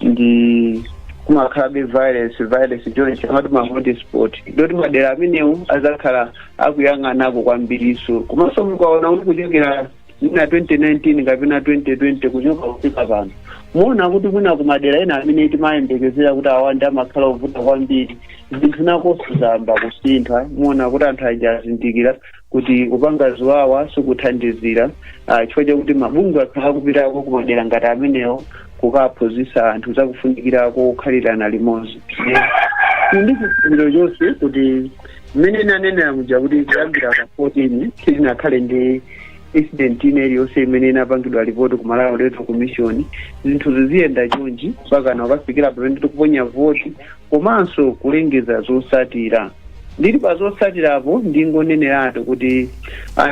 S5: ndi kumakhalabe violence chonse chamati ma hotspot ndoti madera amenewo azakhala akuyang'anako kwambiriso. Komanso mukaona kuti kuchokera na 2019 kapena 2020 kuchoka kufika pano muona kuti kuna kumadera ena amene timayembekezera kuti awandi amakhala ovuta kwambiri zinthu nakonso zamba kusintha. Muona kuti anthu ajazindikira kuti kupanga ziwawa sikuthandizira chifukwa chakuti mabungwe akhala kupitako kumadera ngati amenewo kukaphunzitsa anthu zakufunikirako kukhalirana limodzi. Ndi chifuniro chonse kuti mmene nanenera muja kuti kuyambira pa 14 tinakhale ndi incident iliyonse imene inapangidwa ripoti ku Malawi Electoral Commission zinthu ziziyenda chonchi mpakana ukafikira pamene tikuponya voti komanso kulengeza zosatira. Ndili pa zosatirapo ndingoneneratu kuti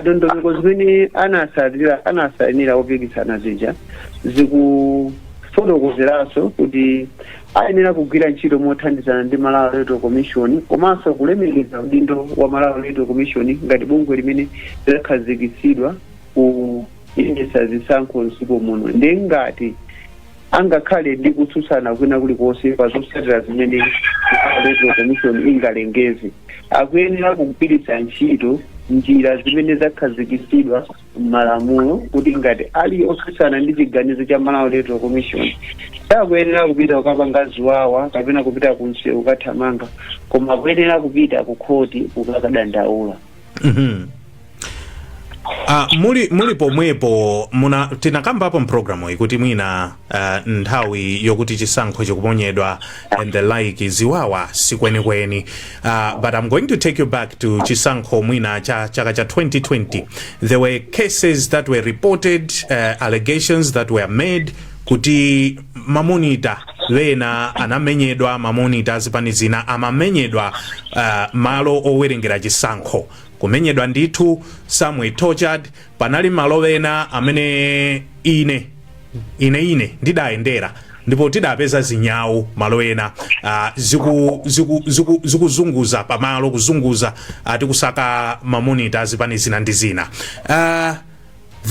S5: ndondomeko zimene anasainira opikisana zija zikufotokozeranso kuti ayenera kugwira ntchito mothandizana ndi Malawi Electoral Commission komanso kulemekeza udindo wa Malawi Electoral Commission ngati bungwe limene lidakhazikitsidwa kuyendetsa zisankho m'dziko muno. Ndi ngati angakhale ndi kutsutsana kwina kulikonse pa zosatira zimene Malawi Electoral Commission ingalengeze, akuyenera kugwiritsa ntchito njira zimene zakhazikitsidwa m'malamulo kuti ngati ali otsutsana ndi chiganizo cha Malawi Electoral Commission sakuyenera kupita kukapanga ziwawa kapena kupita kunsewu kuthamanga, koma akuyenera kupita ku khoti kukakadandaula.
S2: Muli pomwepo tinakambapo mpulogalamu ikuti mwina nthawi yokuti chisankho chikuponyedwa and the like ziwawa sikwenikweni, but I'm going to take you back to chisankho mwina chaka cha 2020. There were cases that were reported, allegations that were made kuti mamonita wena anamenyedwa, mamonita azipani zina amamenyedwa malo owerengera chisankho, kumenyedwa ndithu, some were tortured. Panali malo wena amene ine ndidayendera ndipo tidapeza zinyawu malo ena zikuzunguza pamalo kuzunguza tikusaka mamonita azipani zina ndi zina.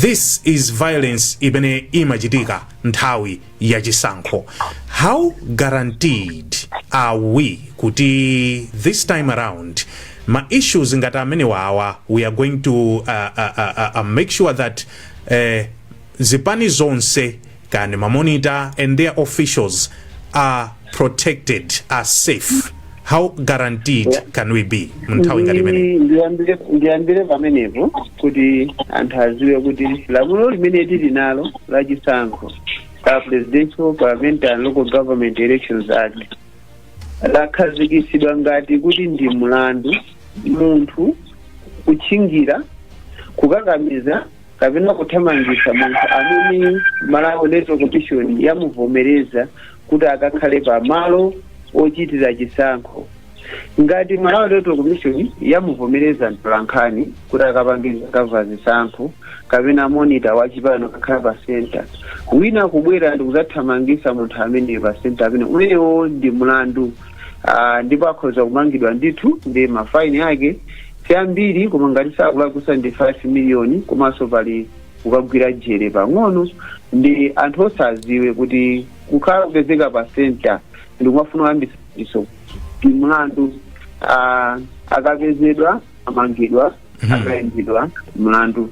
S2: This is violence imene imachitika nthawi ya chisankho. How guaranteed are we kuti this time around ma issues ngati amene wawa we are going to make sure that zipani zonse kani mamonita and their officials are protected, are safe? How guaranteed can we be mnthawi ngati imene?
S5: Ndiyambire pamenepo kuti anthu aziwe kuti lamulo limene tili nalo la chisankho la Presidential, Parliamentary and Local Government Elections Act lakhazikitsidwa ngati kuti ndi mlandu munthu kutchingira, kukakamiza kapena kuthamangitsa munthu amene Malawi Electoral Commission yamuvomereza kuti akakhale pa malo ochitira chisankho. Ngati Malawi Electoral Commission yamuvomereza mtolankhani kuti akapangiza kava zisankho kapena monitor wa chipano kakhala pa center, wina kubwera ndi kuzathamangitsa munthu amene pa center amene umenewo ndi mlandu, ndipo akhoza kumangidwa ndithu ndi mafaini ake ambiri, koma ngati sakulakwitsa ndi 5 million, komanso pali kukagwira jere pang'ono. Ndi anthu osaziwe kuti kukhala kupezeka pa center ndi kumafuna kuyambitsa iso ndi mlandu, akapezedwa amangidwa, akayendedwa mlandu.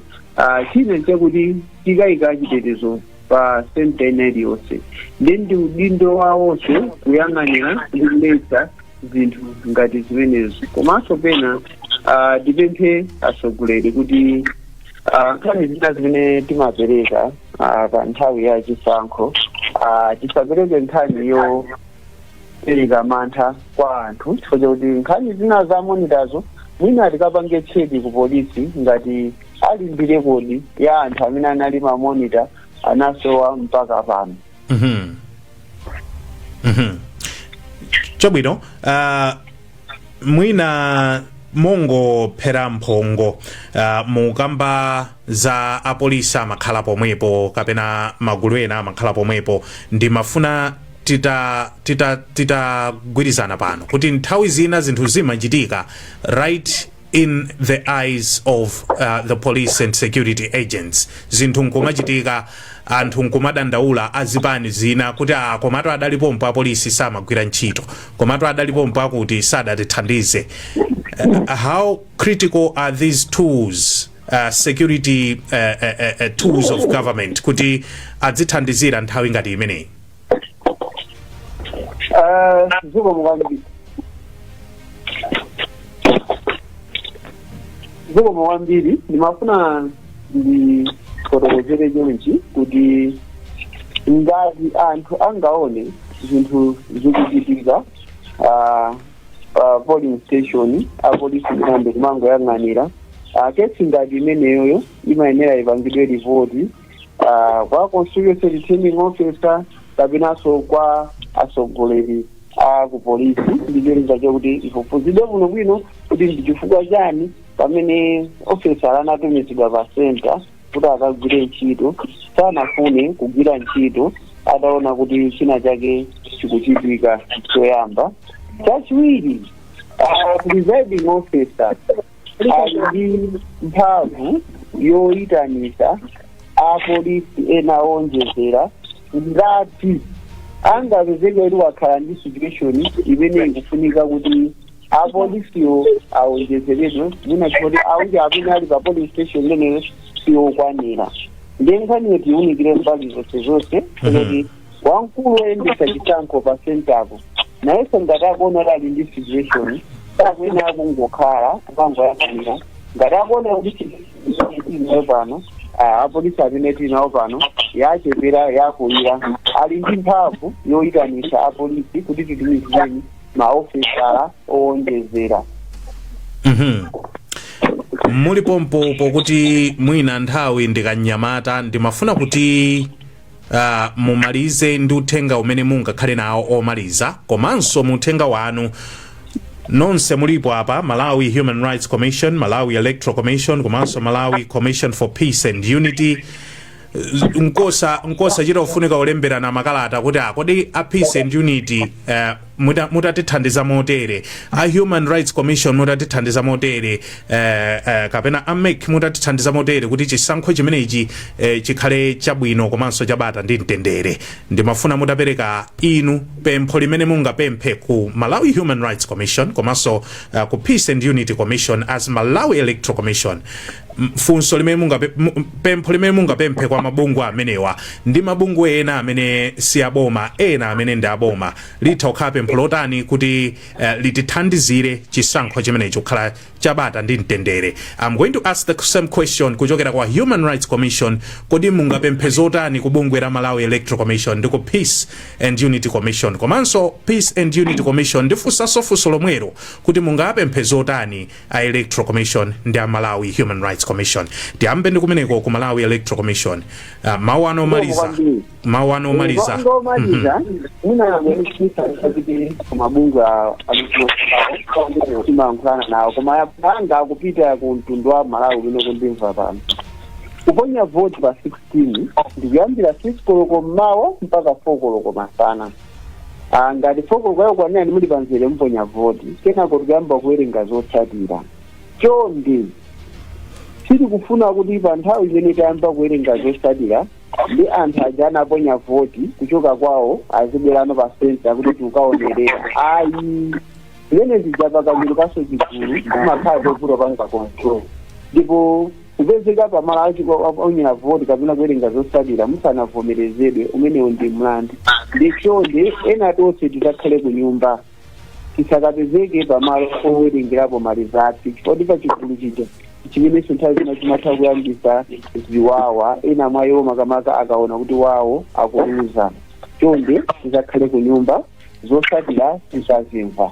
S5: China chakuti tikayika chitetezo pa center iliyonse ndi udindo wawonso kuyang'anira ndi kuletsa zinthu ngati zimenezo. Komanso pena tipemphe atsogoleri kuti nkhani zina zimene timapereka pa nthawi ya chisankho tisapereke nkhani yopereka mantha kwa anthu, chifukwa chakuti nkhani zina za monitazo mwina tikapange cheki ku polisi ngati ali ndi rekodi ya anthu amene anali mamonita anasowa mpaka pano.
S2: Chabwino, mwina mongo phera mphongo mukamba za apolisi amakhala pomwepo kapena magulu ena amakhala pomwepo, ndimafuna titagwirizana pano kuti nthawi zina zinthu zimachitika right in the eyes of the police and security agents. Zinthu nkumachitika anthu nkumadandaula azipani zina kuti komatu adalipompo apolisi samagwira ntchito, komatu adalipompo akuti sadatithandize. How critical are these tools, security tools of government, kuti adzithandizira nthawi ngati imeneyi?
S5: Ziko mwambiri nimafuna ndi fotokozere chonchi kuti ngati anthu angaone zinthu zikuchitika polling station apolisi kunambe kumango yang'anira kesi ngati imeneyo imayenera ipangidwe ripoti kwa constituency returning officer kapinanso kwa atsogoleri ku polisi ndicholinga chakuti ifufuzidwe muno bwino kuti ndi chifukwa chani pamene officer anatumizidwa pa center kuti akagwire ntchito sanafune kugwira ntchito ataona kuti china chake chikuchitika choyamba. Chachiwiri, presiding officer ali ndi mphamvu yoyitanisa apolisi ena onjezera ngati angapezeka kuti wakhala ndi situation imene ikufunika kuti apolisiyo awonjezeredwe mwina choti auti amene ali pa police station imeneyo siyokwanira. Ndenkhaniyo tiunikire mbali zonse kuti wamkulu woyendetsa chisankho pa sentapo nayenso ngati akuona ali ndi situation sakuyenera kungokhala kupangoyang'anira ngati akuona kuti inayo pano apolisi amene tinawo pano yachepera yakulira ali ndi mphamvu yoyitanisa apolisi kuti titumizireni maofisala owonjezera.
S2: Muli pompo pokuti mwina nthawi ndikanyamata ndimafuna kuti mumalize ndi uthenga umene mungakhale nawo omaliza komanso muthenga wanu nonse mulipo apa Malawi Human Rights Commission, Malawi Electoral Commission komanso Malawi Commission for Peace and Unity. Nkosa chita ufunika olemberana makalata kuti kodi a Peace and Unity mutatithandiza motere, a Human Rights Commission mutatithandiza motere, kapena a MEC mutatithandiza motere kuti chisankho chimenechi chikhale chabwino komanso chabata ndi mtendere. Ndimafuna mutapereka inu pempho limene mungapemphe ku Malawi Human Rights Commission komanso ku Peace and Unity Commission as Malawi Electoral Commission. Funso limene pempho limene mungapemphe kwa mabungwe amenewa ndi mabungwe ena amene si aboma ena amene ndi aboma litha pempho lotani kuti litithandizire chisankho chimenecho kukhala chabata ndi mtendere. I'm going to ask the same question kuchokera kwa Human Rights Commission, kodi mungapemphe zotani ku bungwe la Malawi Electoral Commission ndi ku Peace and Unity Commission komanso Peace and Unity Commission ndifunsanso funso lomwero kuti mungapemphe zotani a Electoral Commission ndi a Malawi Human Rights Commission. Tiyambe ndi kumeneko ku Malawi Electoral Commission. Mawu ano omaliza
S5: una mwenyekita kuti mabungwe timankhulana nawo koma yapanga kupita ku mtundu wa Malawi lino kundimva pano kuponya vote pa 16 ndikuyambira 6 koloko mmawa mpaka 4 koloko masana. Ngati 4 koloko yayo kwanene muli panzere mponya vote kenako tikuyamba kuwerenga zotsatira. Chonde tiri kufuna kuti pa nthawi imene tayamba kuwerenga zotsatira ndi anthu aja anaponya voti kuchoka kwawo azibwerano pa center kuti tikaonerera ayi zimene zijapakanyiro kaso chikulu kumakhala tovuta panga control ndipo kupezeka pamalo achionyera voti kapena kuwerenga zotsatira musanavomerezedwe umenewo ndi mlandu. Ndichonde ena tonse tikakhale ku nyumba tisakapezeke pamalo owerengerapo mali zathu chifukwa pa chikulu chija chimene nthawi zina chimatha kuyambisa ziwawa ena mwayo makamaka akaona kuti wawo akuluza. Chonde tisakhale ku nyumba zotsatira tisazimva.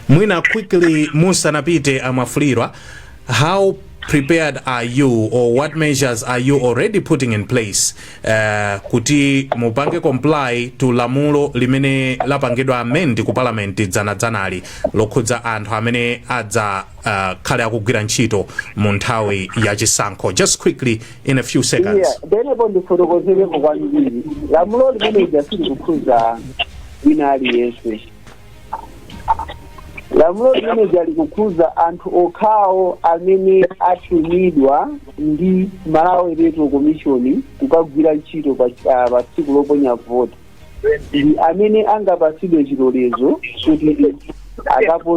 S2: Mwina quickly musanapite amafulirwa, how prepared are you or what measures are you already putting in place kuti mupange comply to lamulo limene lapangidwa amend ku parliament dzanali lokhudza anthu amene adza khale akugwira ntchito mu nthawi ya chisankho? Just quickly in a few seconds.
S5: Denepo ndifotokozereko kwambiri lamulo limene jasiri kukhudza wina aliyense. Lamulo limene jali kukhudza anthu okhawo amene atumidwa ndi Malawi Electoral Commission kukagwira ntchito pa tsiku loponya voti ndi amene angapatsidwe chilolezo kuti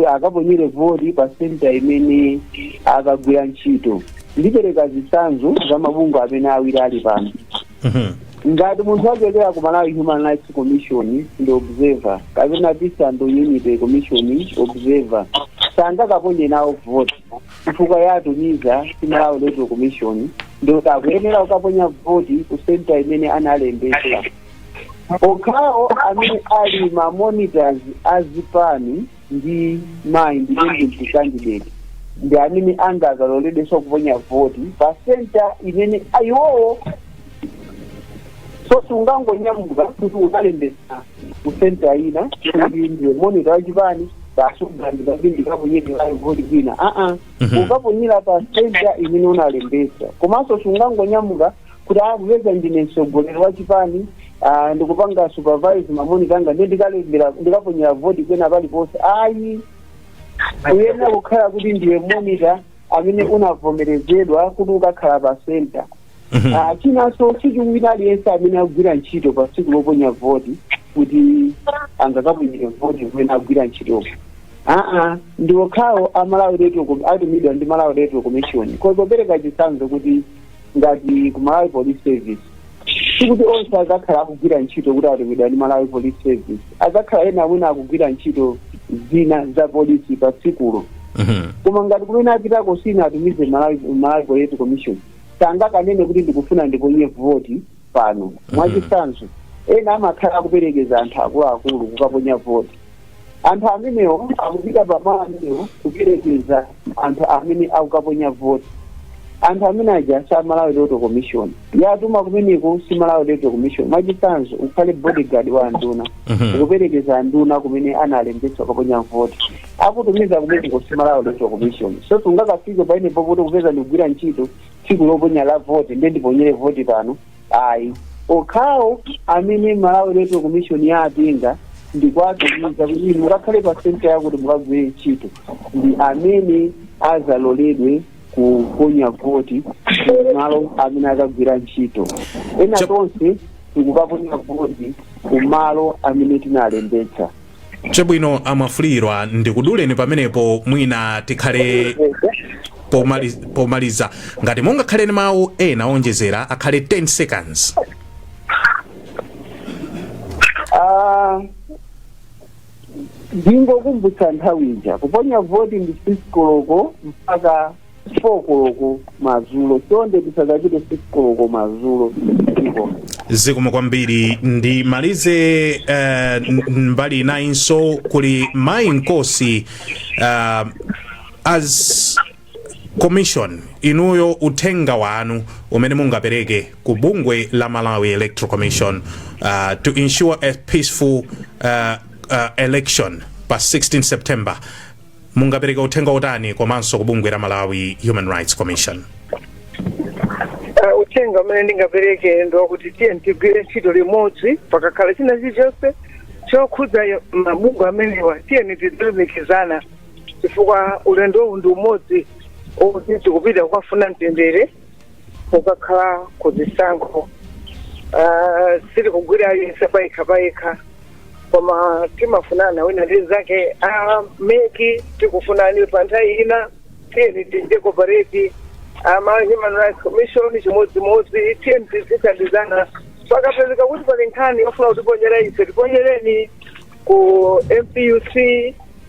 S5: akaponyere voti pa center imene akagwira ntchito. Ndipereka zitsanzo za mabungwe amene awiri ali pano. Ngati munthu achokera ku Malawi Human Rights Commission ndi observer kapena Peace and Unity Commission observer sangakaponye nawo vote chifukwa yatumiza Malawi Electoral Commission ndio akuyenera kukaponya vote ku center imene analembesa. Okhawo amene ali ma monitors azipani ndi ma independent candidate ndi amene angazaloledwenso kuponya voti pa center imene ayiwowo. So sungangonyamuka kuti unalembesa ku center ina kuti ndiwe monitor wachipani basugandika kuti ndikaponyera voti kwina ukaponyera pa center imene unalembesa. Komanso sungangonyamuka kuti akupeza ndine mtsogoleri wachipani ndikupanga supervise mamonitor anga ndiye ndikalembera ndikaponyera voti kwena paliponse. Ayi uyena kukhala kuti ndiwe monitor amene unavomerezedwa kuti ukakhala pa center. Chinanso chichiwina aliyense amene agwira ntchito pa tsiku loponya voti kuti angakaponyere voti kumene agwira ntchitopo. Ndiwokhawo atumidwa ndi Malawi Electoral Commission kopereka chitsanzo kuti ngati ku Malawi Police Service sikuti onse azakhala akugwira ntchito kuti atumidwa ndi Malawi Police Service, azakhala ena amene akugwira ntchito zina za polisi pa tsikulo. Koma ngati kumene apitako sina atumize Malawi Electoral Commission sangakanene kuti ndikufuna ndiponye voti pano. Mwachitsanzo ena amakhala akuperekeza anthu akuluakulu kukaponya voti. Anthu amenewo akupita pamalo amenewo kuperekeza anthu amene akukaponya voti. Anthu amene aja sa Malawi Electoral Commission yatuma kumeneko si Malawi Electoral Commission. Mwachitsanzo ukhale bodyguard wa nduna ukuperekeza anduna kumene analembetsa kukaponya voti akutumiza kumeneko si Malawi Electoral Commission. So sungakafike painepo kuti kupeza ndikugwira ntchito tsiku loponya la voti ndi ndiponyere voti pano. Ayi okhawo amene Malawi Electoral Commission yatenga ndikwatumiza kuti mukakhale pa center yakuti mukagwire ntchito ndi amene azaloledwe kuponya voti kumalo amene akagwira ntchito. Ena tonse tikukaponya voti kumalo amene tinalembetsa.
S2: Chabwino amafulirwa ndikuduleni pamenepo mwina tikhale pomaliza ngati mungakhale ni mawu ena onjezera akhale 10 seconds.
S5: Ndingokumbutsa nthawi ija kuponya voti ndi 6 koloko mpaka 4 koloko madzulo, chonde tisakachite 6 koloko madzulo.
S2: Zikomo kwambiri. Ndimalize mbali inayinso kuli mayi Nkosi as commission inuyo uthenga wanu umene mungapereke ku bungwe la Malawi Electoral Commission to ensure a peaceful election pa 16 September mungapereka uthenga utani komanso ku bungwe la Malawi Human Rights Commission?
S4: Uthenga umene ndingapereke ndokuti tiye tigwire ntchito limodzi pakakhala china chilichonse chokhudza mabungwe amenewa tiye tilemekizana chifukwa ulendo ndi umodzi okuti tikupita kukafuna mtendere ukakhala kuzisankho. Siri kugwira aliyense payekha koma timafunana wina ndi zake meki tikufunani pa nthawi ina tiye tidekopareti Human Rights Commission chimodzimodzi tiye tizithandizana pakapezeka kuti pali nkhani ofuna kutiponyera ife tiponyereni ku MPUC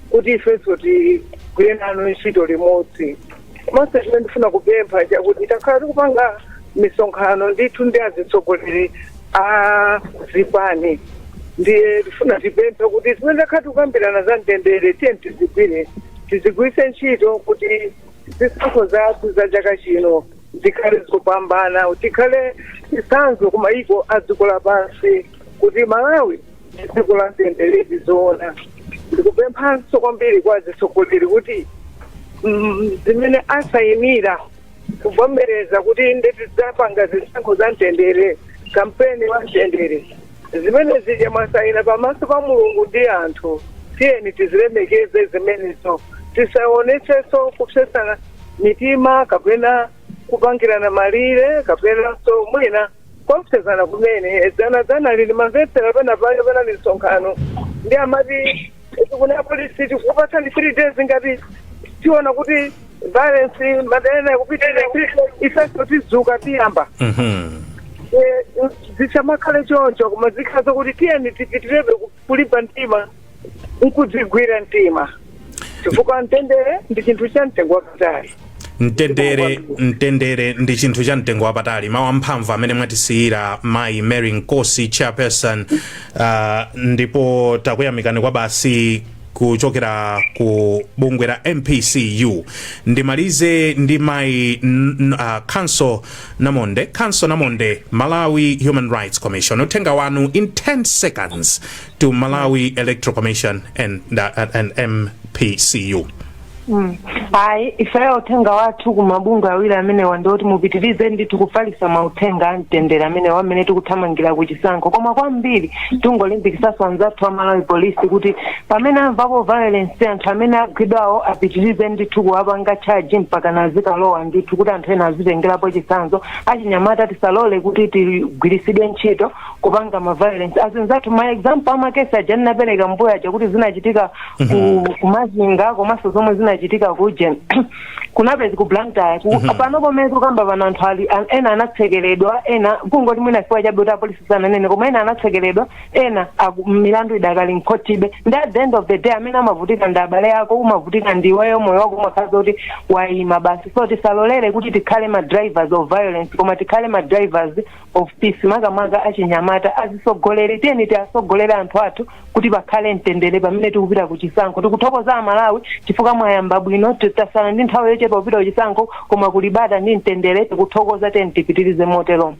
S4: kuti ifenso tigwire nanu ntchito limodzi. Komanso chimene ndifuna kupempha chakuti takhala tikupanga misonkhano ndithu ndi azitsogoleri a zipani ndiye tifuna tipemphe kuti zimene takhala tikukambirana za mtendere tiye tizigwiritse ntchito kuti zisankho zathu za chaka chino zikhale zikupambana, tikhale chitsanzo ku mayiko a dziko lapansi kuti Malawi ndi dziko la mtendere tizoona. Ndikupemphanso kwambiri kwa azitsogoleri kuti zimene asayimira kuvomereza kuti ndetidzapanga zisankho za mtendere, kampeni wa mtendere, zimene zija masayina pamaso pa Mulungu ndi anthu tiyeni tizilemekeze zimenezo, tisaonetsenso kupsesana mitima kapena kupangirana malire kapena so mwina kupsesana kumene dzana lili mamvetsera pena misonkhano ndi amati kuna polisi tikupatsani 3 days ngati tiona kuti violence madena kupitira ifeso tizuka tiyamba zichamakhale choncho koma zikhaza kuti tiyeni tipitirebe kulimba mtima nkudzigwira mtima chifukwa mtendere ndi chinthu cha mtengo wapatali.
S2: Mtendere ndi chinthu cha mtengo wapatali. Mawu amphamvu amene mwatisiyira mayi Mary Nkosi chairperson ndipo takuyamikani kwa basi kuchokera ku bungwe la MPCU. Ndimalize ndi mai Council Namonde, Malawi Human Rights Commission. Utenga wanu in 10 seconds to Malawi Electoral Commission and MPCU.
S3: Hai ifeyo utenga watu kumabungu awili amene wandoti mupitirize ndi tukufalisa mautenga antendera amene wamene tukuthamangira kuchisankho koma kwambiri tungolimbikitsa anzathu Malawi Police kuti pamene amvapo violence anthu amene agwidwawo apitirize ndi tukuwapanga charge mpaka nazikalowa ndithu kuti anthu ena azitengerapo chitsanzo. Achinyamata tisalole kuti tigwirisidwe ntchito kupanga ma violence azinzathu ma example amakesi aja ndinapereka mbuya aja kuti zinachitika kumazinga komanso zomwe zinachitika kujen kunapezi ku Blantyre panopo mezo kamba vananthu ali ena anatsekeledwa ena kungoti mwina chifukwa chabe kuti polisi sananene koma ena anatsekeledwa ena milandu idakali mkotibe ndi at the end of the day amene amavutika ndi abale yako umavutika ndiweyo moyo wako umakhala kuti wayima basi. So tisalolere kuti tikhale ma drivers of violence koma tikhale ma drivers of peace. Makamaka achinyamata azisogolere tiyeni tiasogolere anthu athu kuti bakhale mtendere pamene tikupita kuchisankho. Tikuthokoza Malawi chifukwa mwayamba bwino titasala ndi nthawi yochepa kupita kuchisankho koma kulibata ndi mtendere tikuthokoza tiyeni tipitirize motero.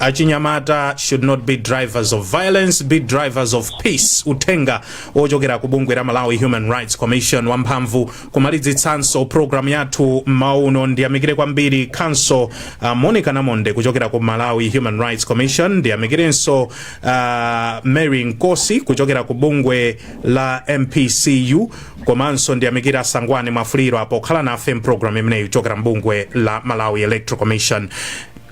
S2: Achinyamata should not be drivers of violence, be drivers of peace. Utenga ochokera ku bungwe la Malawi Human Rights Commission wamphamvu kumalizitsanso program yathu mauno ndiyamikire kwambiri Council Monica Namonde kuchokera ku Malawi Human Rights Commission, ndiyamikirenso Mary Nkosi kuchokera ku bungwe la MPCU, komanso ndiyamikira Sangwane Mafuliro apo khala nafe program imeneyi kuchokera mbungwe la Malawi Electoral Commission.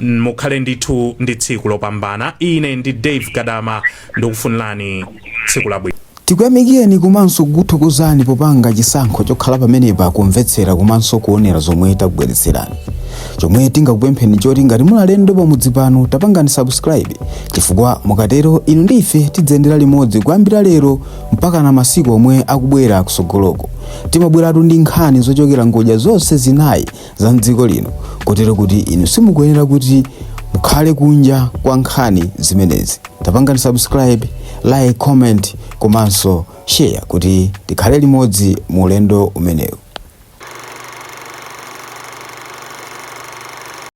S2: Mukhale ndithu ndi tsiku lopambana. Ine ndi Dave Kadama ndikufunirani tsiku labwino.
S1: Tikuyamikireni komanso kukuthokozani popanga chisankho chokhala pamenepa kumvetsera komanso kuonera zomwe takubweretserani. Chomwe tingakupempheni choti ngati muli alendo pamudzi pano tapangani subscribe chifukwa mukatero inu ndi ife tidzendera limodzi kuyambira lero mpaka na masiku omwe akubwera kusogoloko. Timabweratu ndi nkhani zochokera ngodya zonse zinayi za mdziko lino kotero kuti inu simukuyenera kuti mukhale kunja kwa nkhani zimenezi. Tapangani subscribe, like, comment komanso share kuti tikhale limodzi mu ulendo umenewu.